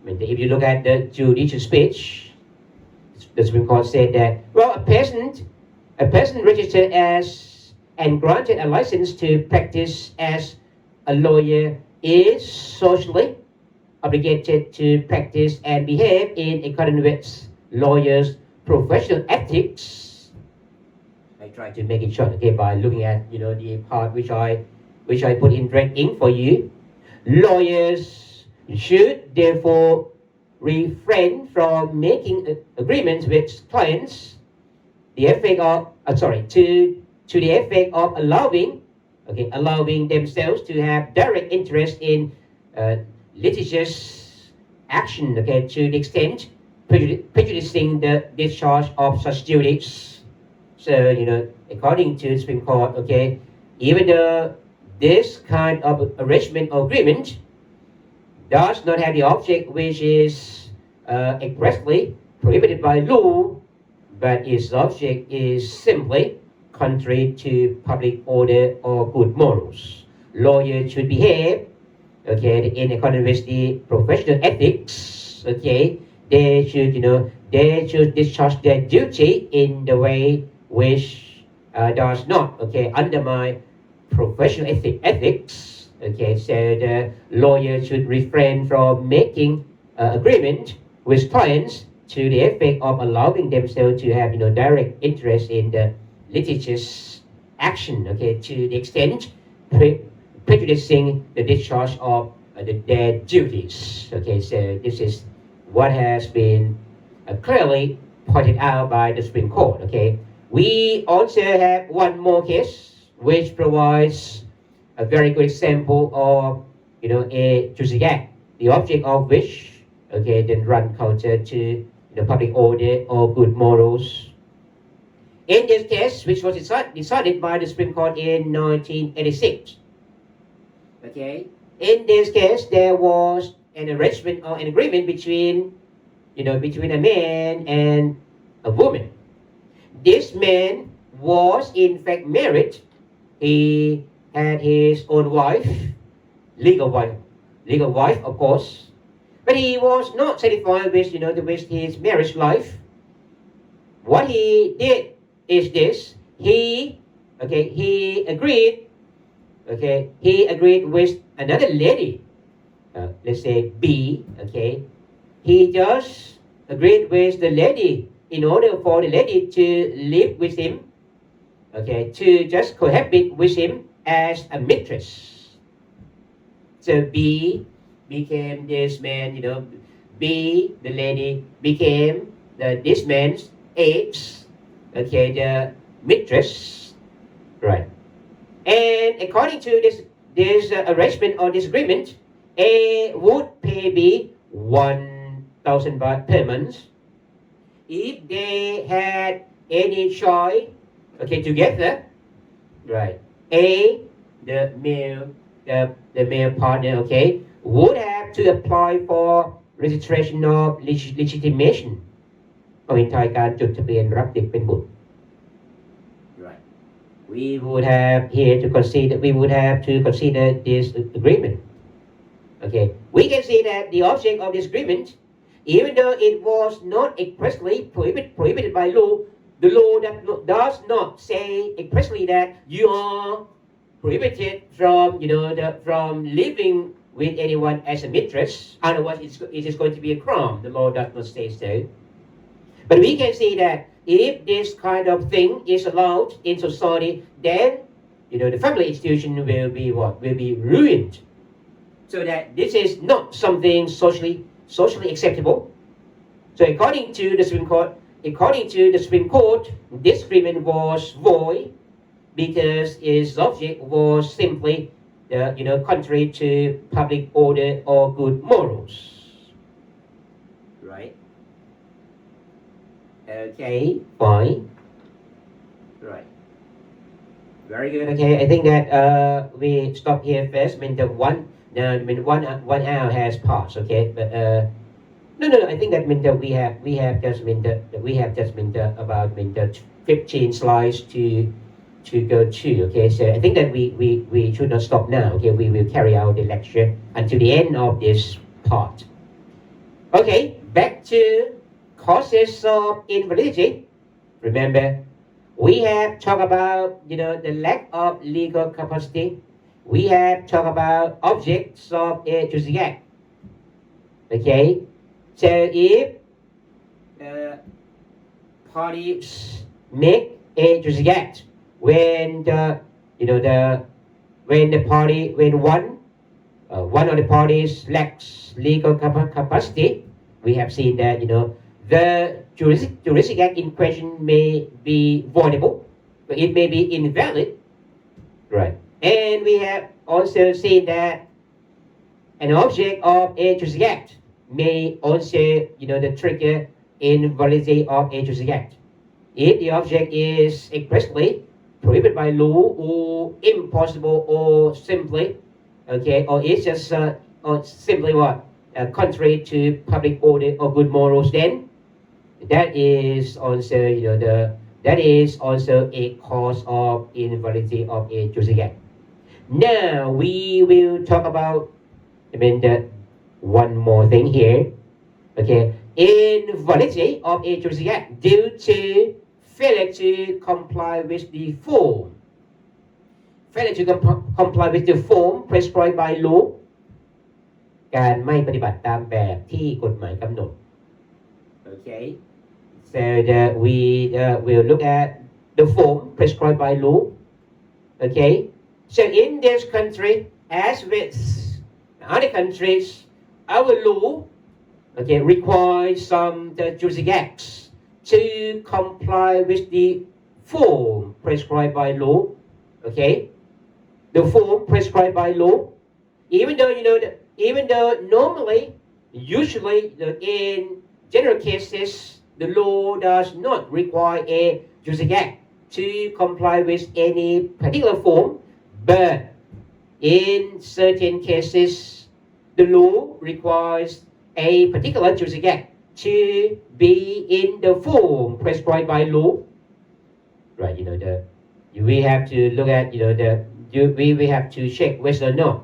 If you look at the judicial speech, the Supreme Court said that, well, a person registered as and granted a license to practice as a lawyer is socially obligated to practice and behave in accordance with lawyers' professional ethics. I try to make it short, by looking at the part which I put in red ink for you. Lawyers should therefore refrain from making agreements with clients to the effect of allowing themselves to have direct interest in litigious action, to the extent prejudicing the discharge of such duties. So, according to the Supreme Court, okay, even though this kind of arrangement or agreement does not have the object which is expressly prohibited by law, but its object is simply contrary to public order or good morals. Lawyers should behave, okay, in accordance with the professional ethics, okay. They should discharge their duty in the way which does not, okay, undermine professional ethics. Okay, so the lawyer should refrain from making agreement with clients to the effect of allowing themselves to have direct interest in the litigious action. Okay, to the extent prejudicing the discharge of their duties. Okay, so this is what has been clearly pointed out by the Supreme Court. Okay, we also have one more case which provides a very good example of a Juristic Act, the object of which then run counter to the public order or good morals. In this case, which was decided by the Supreme Court in 1986, okay, in this case there was an arrangement or an agreement between a man and a woman. This man was in fact married. He had his own wife, legal wife, of course, but he was not satisfied with with his marriage life. What he did is this: he agreed with another lady, let's say B. Okay, he just agreed with the lady in order for the lady to live with him, okay, to just cohabit with him as a mistress. So B became this man, B, the lady, became this man's ex, okay, the mistress, right? And according to this arrangement or this agreement, A would pay B 1,000 baht per month if they had any choice, okay, together, right? A, the male partner, okay, would have to apply for registration of legitimation ก็เป็นทายการจดทะเบียนรับเด็กเป็นบุตร right? We would have to consider this agreement. Okay, we can see that the object of this agreement, even though it was not expressly prohibited by law, the law does not say expressly that you are prohibited from from living with anyone as a mistress. Otherwise, it is going to be a crime. The law does not say so. But we can see that if this kind of thing is allowed in society, then the family institution will be what? Will be ruined. So that this is not something socially acceptable. So according to the Supreme Court, this agreement was void because its object was simply contrary to public order or good morals. Right? Okay, fine. Right. Very good. Okay, I think that we stop here first. I mean one hour has passed. Okay, but no. I think that we have just about 15 slides to go to. Okay, so I think that we should not stop now. Okay, we will carry out the lecture until the end of this part. Okay, back to causes of invalidity. Remember, we have talked about the lack of legal capacity. We have talked about objects of a Juristic Act. Okay, so if parties make a Juristic Act when one of the parties lacks legal capacity, we have seen that the Juristic Act in question may be voidable, but it may be invalid, right? And we have also seen that an object of a Juristic Act may also trigger invalidity of a juristic act. If the object is expressly prohibited by law or impossible or simply, okay, or it's just or simply what contrary to public order or good morals, then that is also that is also a cause of invalidity of a juristic act. Now we will talk about one more thing here. Okay, invalidity of a juristic act due to failure to comply with the form. Failure to comply with the form prescribed by law การไม่ปฏิบัติตามแบบที่กฎหมายกำหนด Okay, so we will look at the form prescribed by law. Okay, so in this country, as with other countries, our law, okay, requires some the juristic acts to comply with the form prescribed by law. Okay, the form prescribed by law, even though normally, usually in general cases, the law does not require a juristic act to comply with any particular form, but in certain cases, the law requires a particular juristic act to be in the form prescribed by law. Right, we have to look at we have to check whether or not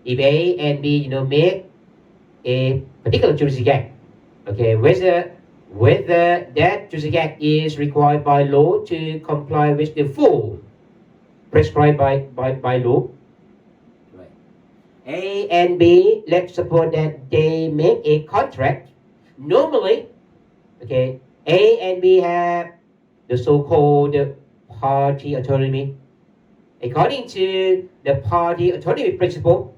if A and B make a particular juristic act, okay, whether that juristic act is required by law to comply with the form prescribed by law. Right. A and B, let's suppose that they make a contract. Normally, okay, A and B have the so-called party autonomy. According to the party autonomy principle,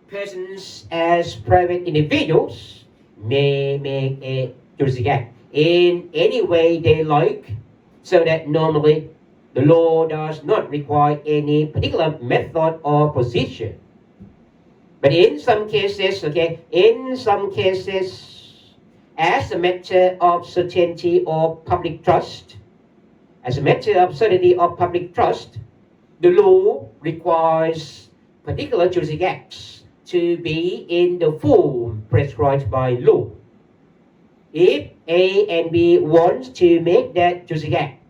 persons as private individuals may make a juristic act in any way they like, so that normally the law does not require any particular method or procedure. But in some cases, okay, as a matter of certainty or public trust, the law requires particular juristic acts to be in the form prescribed by law. If A and B wants to make that juristic act,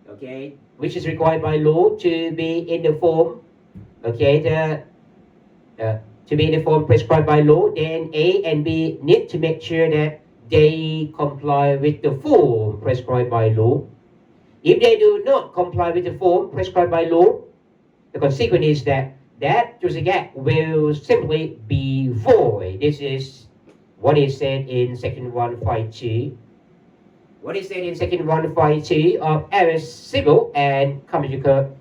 okay, which is required by law to be in the form, okay, to be in the form prescribed by law, then A and B need to make sure that they comply with the form prescribed by law. If they do not comply with the form prescribed by law, the consequence is that juristic act will simply be void. This is what is said in Section 152. What is said in Section 152 of our Civil and Commercial Code?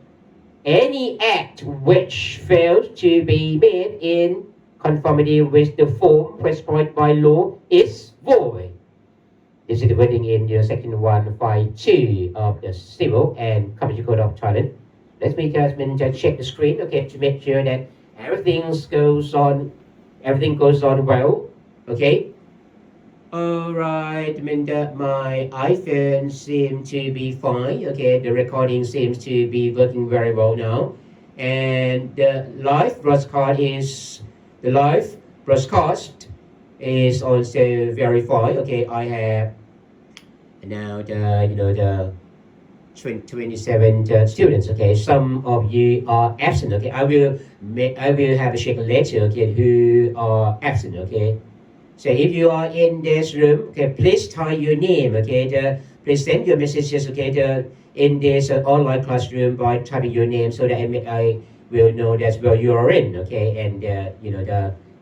Any act which fails to be made in conformity with the form prescribed by law is void. This is the wording in Section 152 of the Civil and Commercial Code of Thailand. Let me just check the screen, okay, to make sure that everything goes on well, okay. All right, my iPhone seems to be fine, okay. The recording seems to be working very well now, and the live broadcast is also very fine, okay. I have now the 27 students. Okay, some of you are absent. Okay, I will have a check later. Okay, who are absent. Okay, so if you are in this room, okay, please type your name. Okay, please send your messages. Okay, in this online classroom by typing your name, so that I will know that's where you are in. Okay, and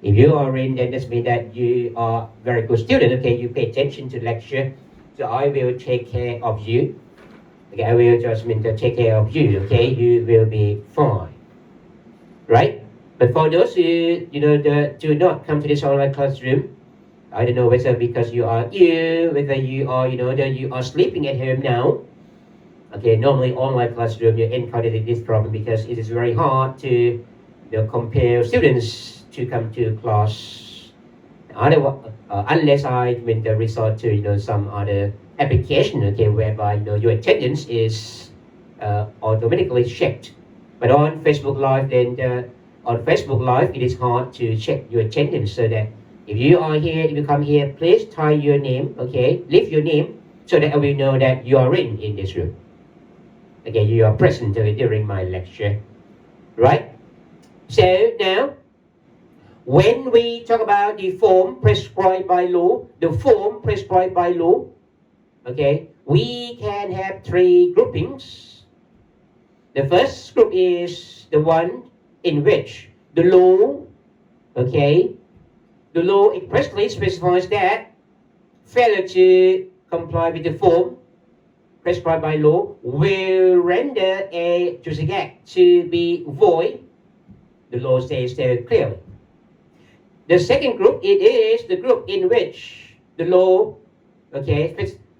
if you are in, then that means that you are very good student. Okay, you pay attention to the lecture, so I will take care of you. Okay, I will just take care of you. Okay, you will be fine, right? But for those who do not come to this online classroom, I don't know whether because you are ill, whether you are you are sleeping at home now. Okay, normally online classroom you encounter this problem because it is very hard to compel students to come to class Unless I when the resort to some other application, okay, whereby your attendance is automatically checked. But on Facebook Live, on Facebook Live, it is hard to check your attendance. So that if you are here, if you come here, please type your name, okay, leave your name, so that I will know that you are in this room. Okay, you are present during my lecture, right? So now, when we talk about the form prescribed by law, okay, we can have three groupings. The first group is the one in which the law, okay, the law expressly specifies that failure to comply with the form prescribed by law will render a juristic act to be void. The law says very clearly. The second group, it is the group in which the law, okay,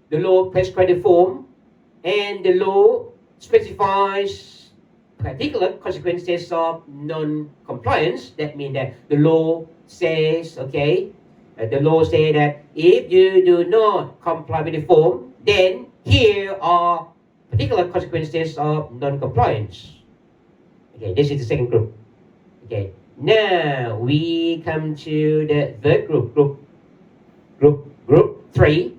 the law prescribes the form, and the law specifies particular consequences of non-compliance. That means that the law says, okay, the law says that if you do not comply with the form, then here are particular consequences of non-compliance. Okay, this is the second group. Okay, now we come to the third group, group 3.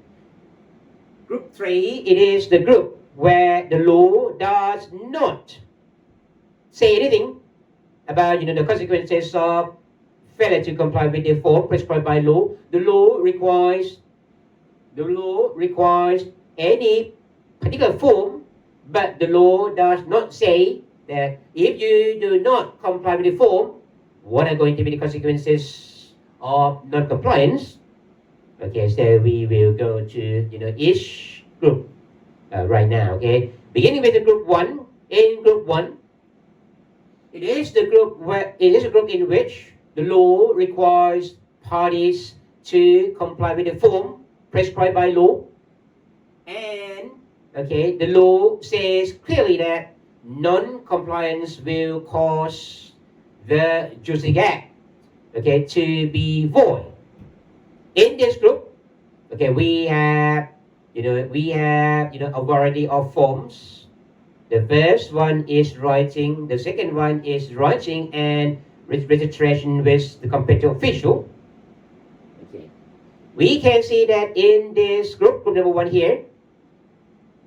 Group 3, it is the group where the law does not say anything about the consequences of failure to comply with the form prescribed by law. The law requires any particular form, but the law does not say that if you do not comply with the form, what are going to be the consequences of non-compliance. Okay, so we will go to each group right now. Okay, beginning with the group 1. In group 1, it is a group in which the law requires parties to comply with the form prescribed by law, and okay, the law says clearly that non-compliance will cause the juristic act, okay, to be void. In this group, okay, we have a variety of forms. The first one is writing. The second one is writing and registration with the competent official. Okay, we can see that in this group number 1 here,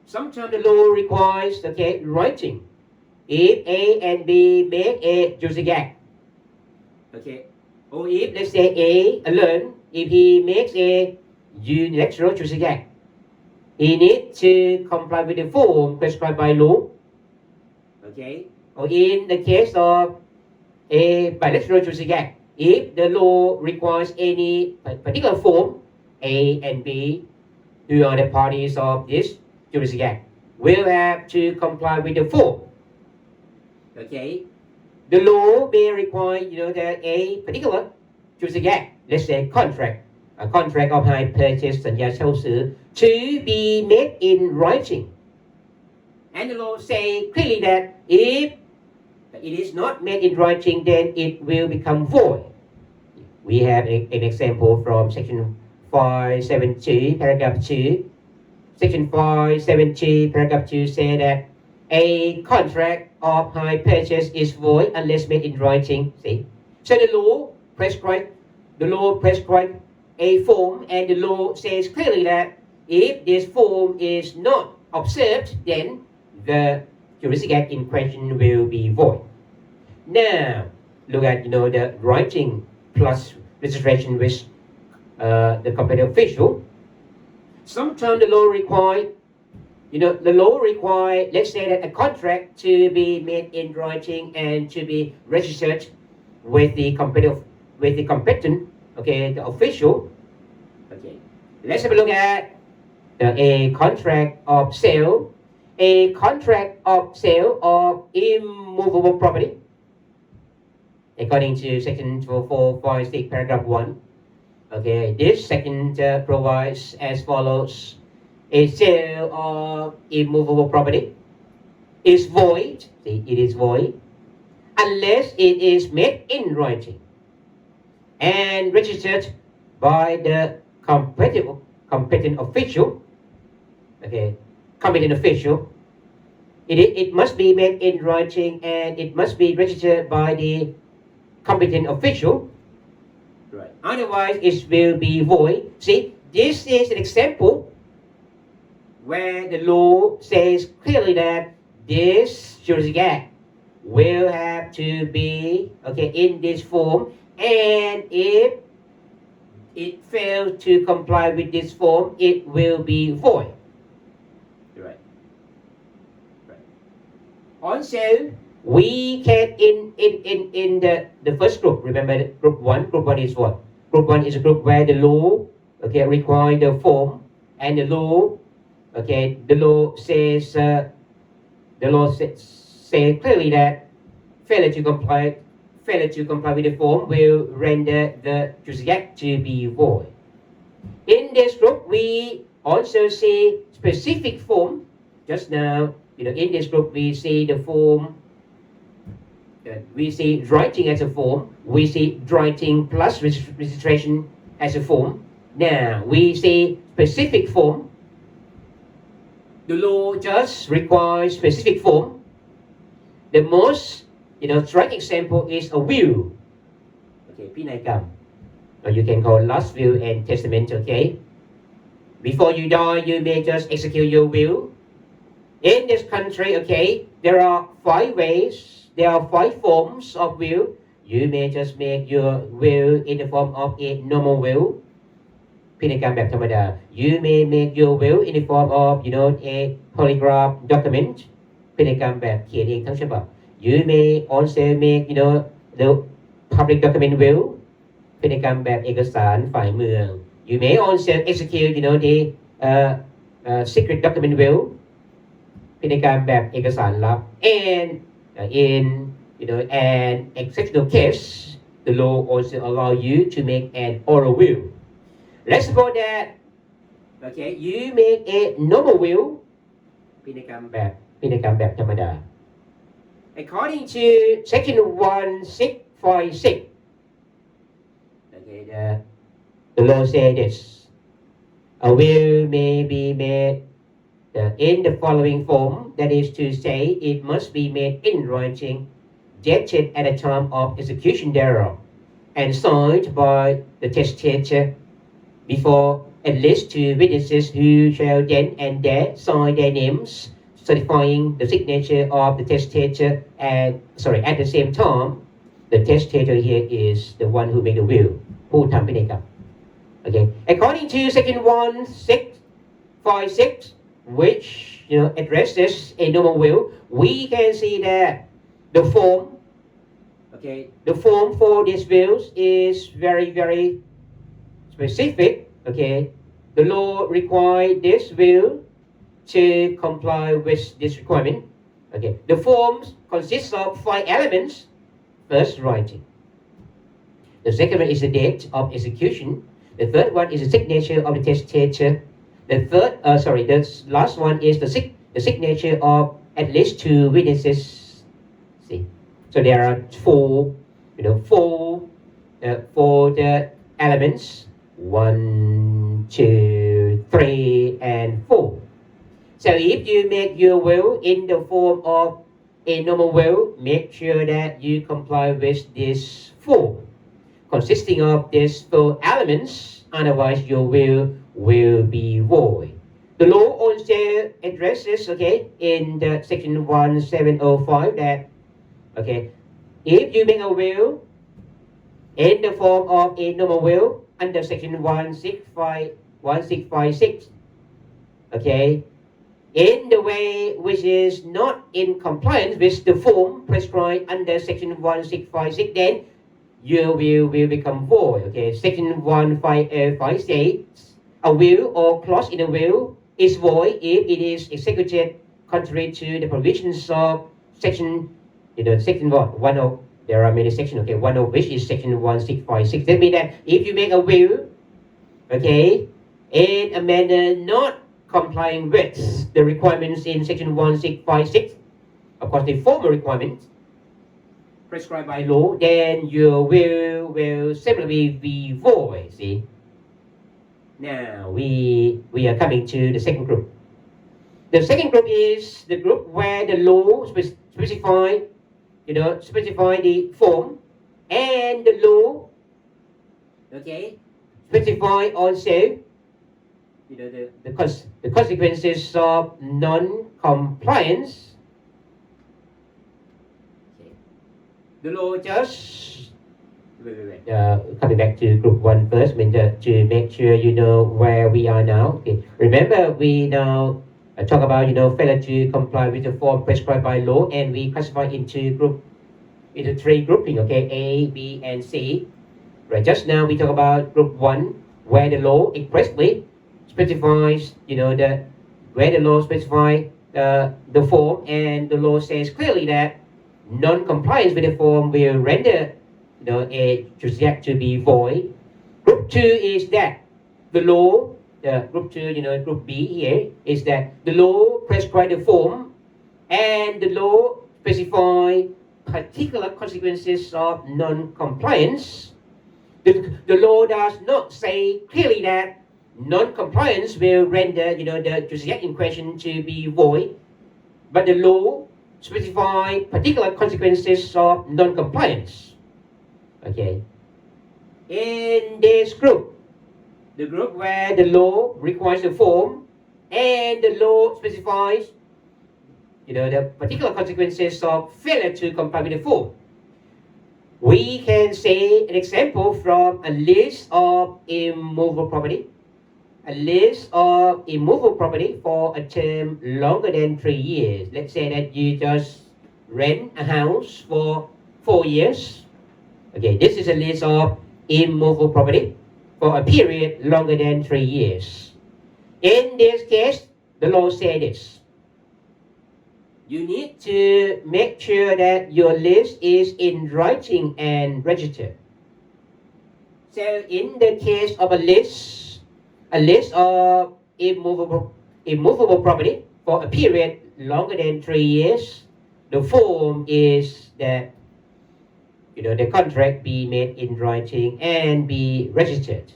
sometimes the law requires, okay, writing. If A and B make a juristic act, okay, or if let's say A alone, if he makes a unilateral juristic act, he needs to comply with the form prescribed by law. Okay, or in the case of a bilateral juristic act, if the law requires any particular form, A and B, who are the parties of this juristic act, will have to comply with the form. Okay, the law may require that a particular juristic act, let's say a contract of hire purchase สัญญาเช่าซื้อ to be made in writing, and the law say clearly that if it is not made in writing, then it will become void. We have an example from section 572 paragraph 2. Section 572 paragraph 2 say that a contract of hire purchase is void unless made in writing. See, so the law prescribes a form, and the law says clearly that if this form is not observed, then the juristic act in question will be void. Now, look at the writing plus registration with the competent official. Sometimes the law requires, let's say that a contract to be made in writing and to be registered with the competent, okay, the official. Okay, let's have a look at a contract of sale. A contract of sale of immovable property, according to section 456 paragraph 1. Okay, this section provides as follows: a sale of immovable property is void. See, it is void unless it is made in writing and registered by the competent official, okay, competent official, it must be made in writing and it must be registered by the competent official. Right. Otherwise, it will be void. See, this is an example where the law says clearly that this Juristic Act will have to be in this form, and if it fails to comply with this form, it will be void. Right. Also, we can in the first group. Remember, group one. Group one is what? Group one is a group where the law require the form, and the law the law says say clearly that failure to comply with the form will render the Juristic Act to be void. In this group, we also see specific form. Just now, in this group, we see the form. We see writing as a form. We see writing plus registration as a form. Now, we see specific form. The law just requires specific form. The most striking example is a will. Pinai, or you can call last will and testament. Before you die, you may just execute your will. In this country, there are 5 ways. There are 5 forms of will. You may just make your will in the form of a normal will. You may make your will in the form of a polygraph document. You may also make the public document will. พินัยกรรมแบบเอกสารฝ่ายเมือง You may also execute the secret document will. พินัยกรรมแบบเอกสารลับ And in an exceptional case, the law also allow you to make an oral will. Let's suppose that you make a normal will. พินัยกรรมแบบธรรมดา According to section 1656, the law says this: a will may be made in the following form, that is to say, it must be made in writing, dated at the time of execution thereof, and signed by the testator before at least 2 witnesses who shall then and there sign their names, certifying the signature of the testator at the same time. The testator here is the one who made the will, who ทำพินัยกรรม According to section 1656, which addresses a normal will, we can see that the form for these wills is very, very specific. The law requires this will to comply with this requirement. The forms consists of 5 elements. First, writing. The second one is the date of execution. The third one is the signature of the testator. The last one is the signature of at least 2 witnesses. See, so there are 4 the elements: 1, 2, 3, and 4. So if you make your will in the form of a normal will, make sure that you comply with this form consisting of these 4 elements, otherwise your will be void. The law also addresses in the section 1705 that if you make a will in the form of a normal will under section 1656, in the way which is not in compliance with the form prescribed under section 1656, then your will become void. Section 1505 states a will or clause in a will is void if it is executed contrary to the provisions of section one of, there are many sections, one of which is section 1656. That means that if you make a will in a manner not complying with the requirements in section 1656, of course the formal requirements prescribed by law, then your will simply be void. See, Now we are coming to the second group. The second group is the group where the law specify the form, and the law, okay, specify also the consequences of non-compliance. Okay. The law just coming back to group one first, to make sure you know where we are now. Okay. Remember, we now talk about failure to comply with the form prescribed by law, and we classify into three grouping. Okay, A, B, and C. Right. Just now we talk about group one, where the law expressly specifies where the law specifies the form, and the law says clearly that non-compliance with the form will render a jurisdiction to be void. Group two is that the law, group two, group B here is that the law prescribes the form, and the law specifies particular consequences of non-compliance. The law does not say clearly that non-compliance will render the jurisdiction in question to be void, but the law specifies particular consequences of non-compliance. Okay. In this group, the group where the law requires the form and the law specifies the particular consequences of failure to comply with the form, we can say an example from a list of immovable property. A list of immovable property for a term longer than 3 years. Let's say that you just rent a house for 4 years. Okay, this is a list of immovable property for a period longer than 3 years. In this case, the law says this. You need to make sure that your list is in writing and registered. So in the case of a list of immovable property for a period longer than 3 years, the form is that the contract be made in writing and be registered.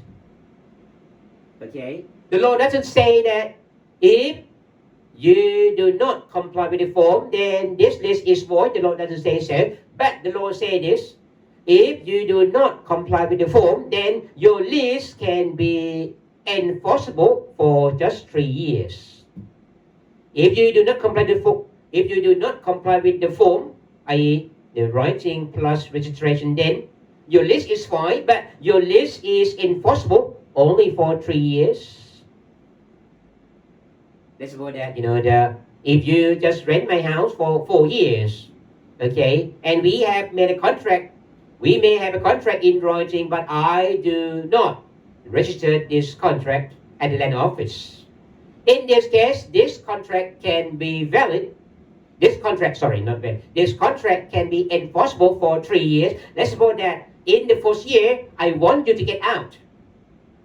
Okay. The law doesn't say that if you do not comply with the form, then this list is void. The law doesn't say so. But the law says this. If you do not comply with the form, then your list can be enforceable for just 3 years. If you do not comply with the form, i.e. the writing plus registration, then your list is fine, but your list is enforceable only for 3 years. Let's suppose that if you just rent my house for 4 years, okay, and we have made a contract, we may have a contract in writing, but I do not register this contract at the land office. In this case, this contract can be valid. This contract can be enforceable for 3 years. Let's suppose that in the first year, I want you to get out.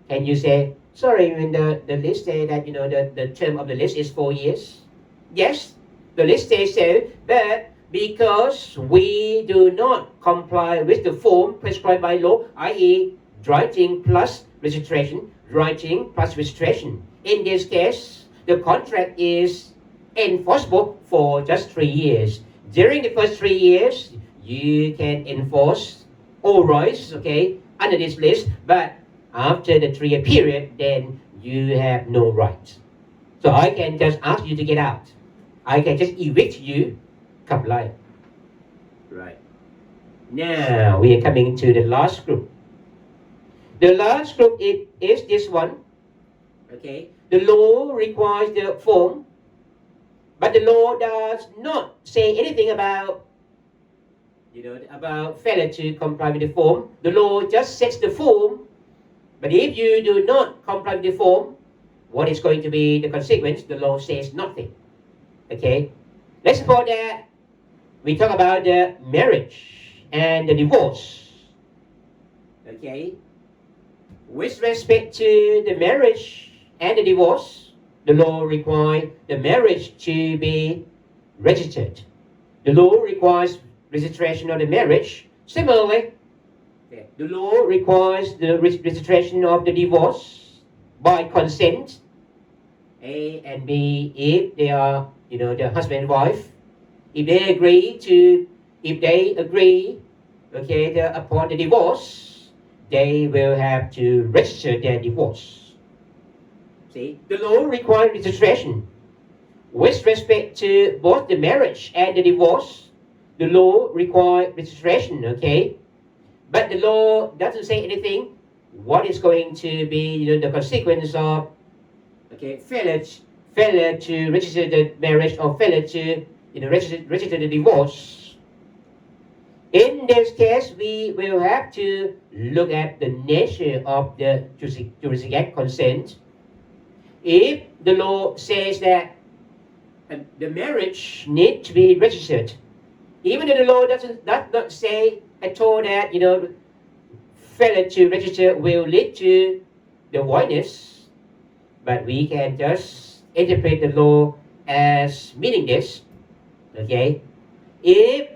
Can you say, sorry, when the list says that the term of the list is 4 years? Yes, the list says so, but because we do not comply with the form prescribed by law, i.e. writing plus registration. In this case, the contract is enforceable for just 3 years. During the first 3 years, you can enforce all rights, okay, under this list, but after the 3-year period, then you have no rights. So I can just ask you to get out. I can just evict you, comply. Right. Now we are coming to the last group. The last group is this one. Okay. The law requires the form, but the law does not say anything about failure to comply with the form. The law just sets the form, but if you do not comply with the form, what is going to be the consequence? The law says nothing. Okay? Let's suppose that we talk about the marriage and the divorce. Okay? With respect to the marriage and the divorce, the law requires the marriage to be registered. The law requires registration of the marriage. Similarly, the law requires the registration of the divorce. by consent, A and B, if they are, the husband and wife, if they agree, okay, upon the divorce, they will have to register their divorce. See, the law requires registration. With respect to both the marriage and the divorce, the law requires registration, okay? But the law doesn't say anything what is going to be the consequence of failure to register the marriage or failure to register the divorce. In this case, we will have to look at the nature of the Juristic Act consent. If the law says that the marriage needs to be registered, even though the law does not say at all that failure to register will lead to the voidness, but we can just interpret the law as meaning this. Okay, if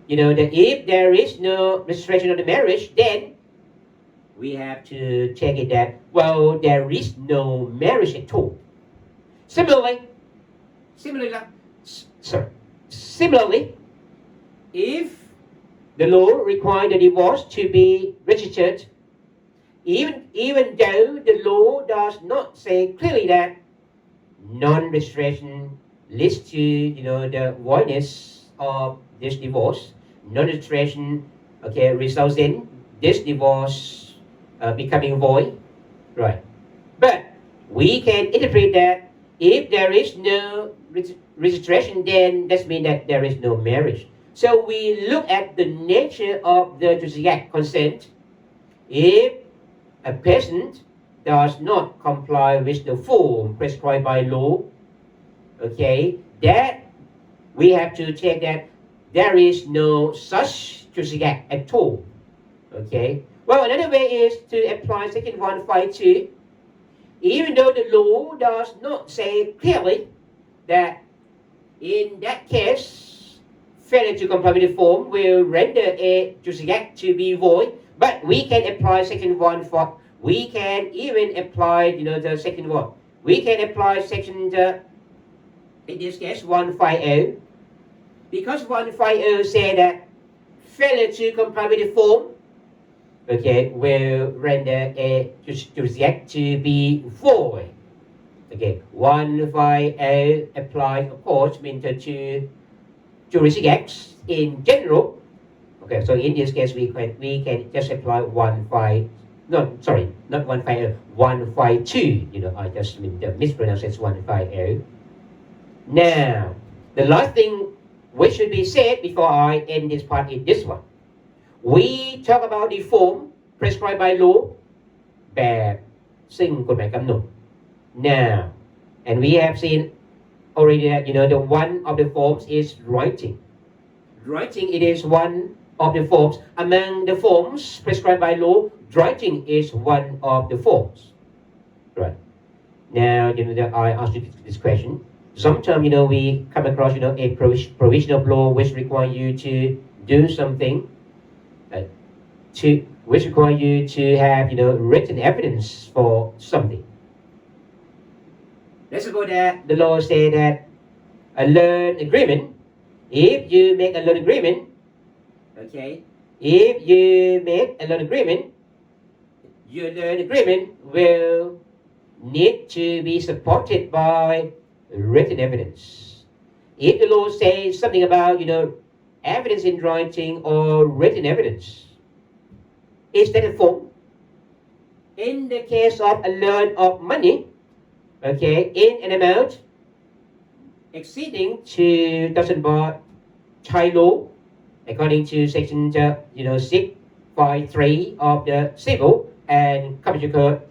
if there is no registration of the marriage, then we have to take it that there is no marriage at all. Similarly, if the law requires the divorce to be registered, even though the law does not say clearly that non-registration leads to the voidness of this divorce, non-registration results in this divorce becoming void, right? But we can interpret that if there is no registration, then that means that there is no marriage. So we look at the nature of the Juristic Act consent. If a person does not comply with the form prescribed by law, that we have to take that there is no such Juristic Act at all. Well, another way is to apply Section 152. Even though the law does not say clearly that in that case, failure to comply with the form will render a Juristic Act to be void, but we can apply Section 1. We can even apply, the Section 1. We can apply Section, in this case, 150, because 150 say that failure to comply with the form, will render a Juristic Act to be void. 150 applies, of course, to Juristic Acts in general. So in this case, we can just apply 152. I just mispronounced it, 150. Now, the last thing which should be said before I end this part is this one. We talk about the form prescribed by law แบบซึ่งกฎหมายกำหนด Now, and we have seen already that the one of the forms is writing. Writing, it is one of the forms. Among the forms prescribed by law, writing is one of the forms. Right. Now, I ask you this question. Sometimes, we come across, a provision of law which require you to do something, which require you to have, written evidence for something. Let's suppose that the law say that a loan agreement, if you make a loan agreement, your loan agreement will need to be supported by written evidence. If the law says something about, evidence in writing or written evidence, is that a form? In the case of a loan of money, in an amount exceeding 2,000 baht Thai law, according to Section 653 of the Civil and Commercial Code,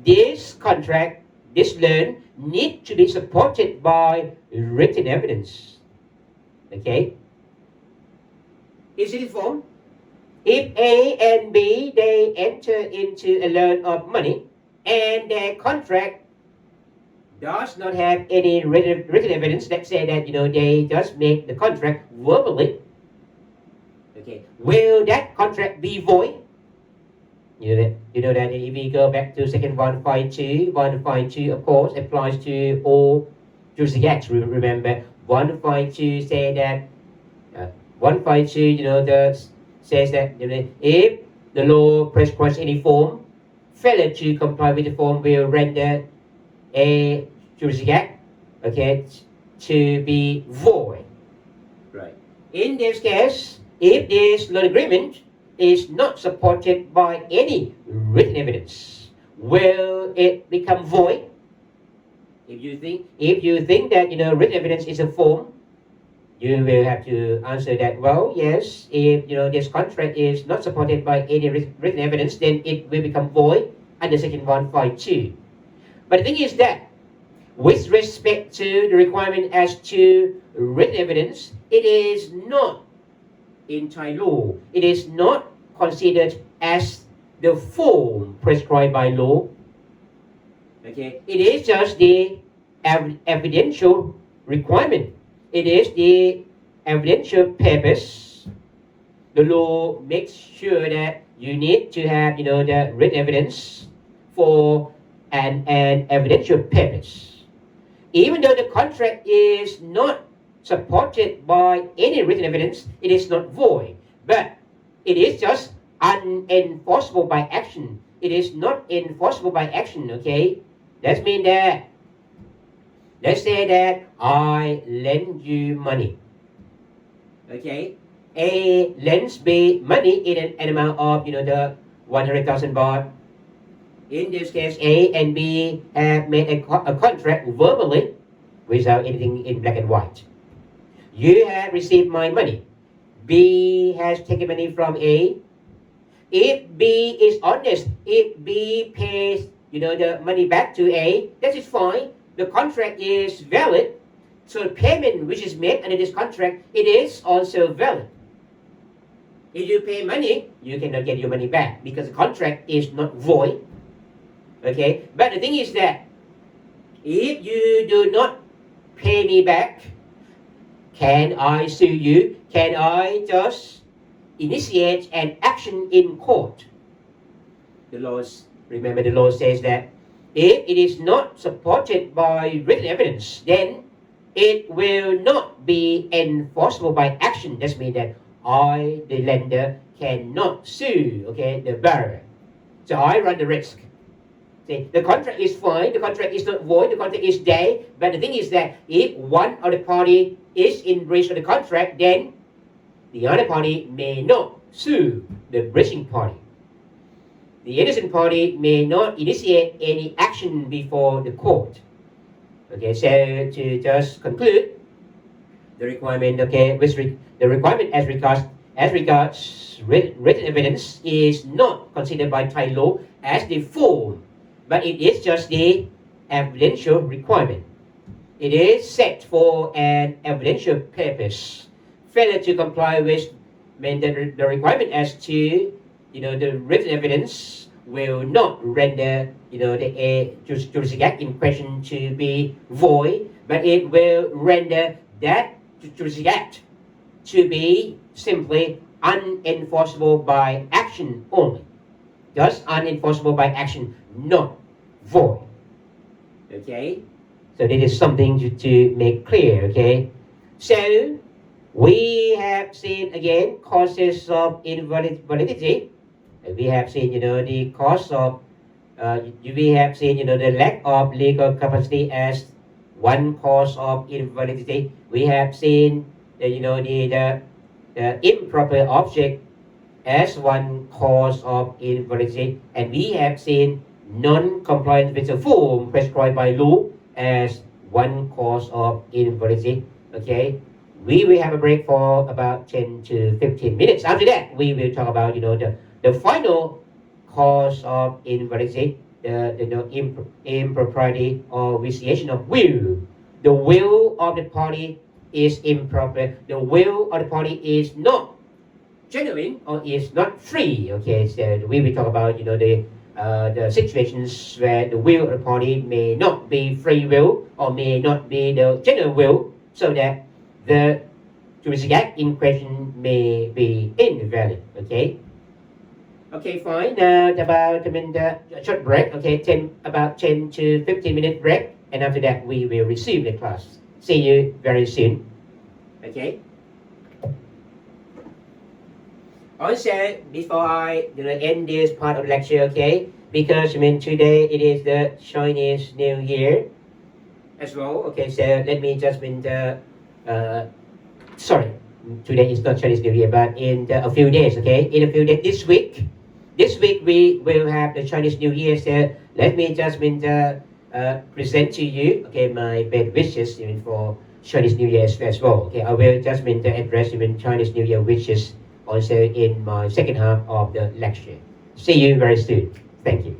this contract, this loan, need to be supported by written evidence. Is it a form? If A and B, they enter into a loan of money and their contract does not have any written evidence that say that, they just make the contract verbally, will that contract be void? You know that if we go back to section 152, of course, applies to all juristic acts. Remember, 152 say that 152, says that if the law prescribes any form, failure to comply with the form will render a juristic act, okay, to be void. Right. In this case, if this loan agreement is not supported by any written evidence, will it become void? If you think that written evidence is a form, you will have to answer that, well, yes, if this contract is not supported by any written evidence, then it will become void under section 152. But the thing is that with respect to the requirement as to written evidence, it is not in Thai law. It is not considered as the form prescribed by law. Okay, it is just the evidential requirement. It is the evidential purpose. The law makes sure that you need to have the written evidence for an evidential purpose. Even though the contract is not supported by any written evidence, it is not void, but it is just unenforceable by action. It is not enforceable by action, okay? That means that, let's say that I lend you money, okay? A lends B money in an amount of, the 100,000 baht. In this case, A and B have made a contract verbally without anything in black and white. You have received my money. B has taken money from A. If B is honest, if B pays, the money back to A, that is fine. The contract is valid. So the payment which is made under this contract, it is also valid. If you pay money, you cannot get your money back because the contract is not void. Okay, but the thing is that if you do not pay me back, can I sue you? Can I just initiate an action in court? Remember the law says that if it is not supported by written evidence, then it will not be enforceable by action. That means that I, the lender, cannot sue, okay, the borrower. So I run the risk. The contract is fine, the contract is not void, the contract is there, but the thing is that if one of the party is in breach of the contract, then the other party may not sue the breaching party. The innocent party may not initiate any action before the court. Okay, so to just conclude, the requirement, okay, the requirement as regards written evidence is not considered by Thai law as the form, but it is just the evidential requirement. It is set for an evidential purpose. Failure to comply with the requirement as to the written evidence will not render the juristic act in question to be void, but it will render that juristic act to be simply unenforceable by action only. Just unenforceable by action, not void. Okay? So this is something to make clear, okay? So, we have seen again causes of invalidity. We have seen, the cause of, we have seen, the lack of legal capacity as one cause of invalidity. We have seen, the improper object as one cause of invalidity, and we have seen non-compliance with the form prescribed by law as one cause of invalidity. Okay, we will have a break for about 10 to 15 minutes. After that, we will talk about the final cause of invalidity, the impropriety or vitiation of will. The will of the party is improper. The will of the party is not genuine or is not free. Okay, so we will talk about the situations where the will of the party may not be free will or may not be the genuine will, so that the juristic act in question may be invalid. Okay. Okay, fine. About a short break. Okay, about 10 to 15-minute break, and after that we will resume the class. See you very soon. Okay. Also, before I end this part of lecture, okay, because today it is the Chinese New Year as well. Okay, so let me just sorry, today is not Chinese New Year, but in a few days, okay, in a few days, this week we will have the Chinese New Year. So let me just present to you, okay, my best wishes for Chinese New Year as well. Okay, I will just address Chinese New Year wishes also in my second half of the lecture. See you very soon. Thank you.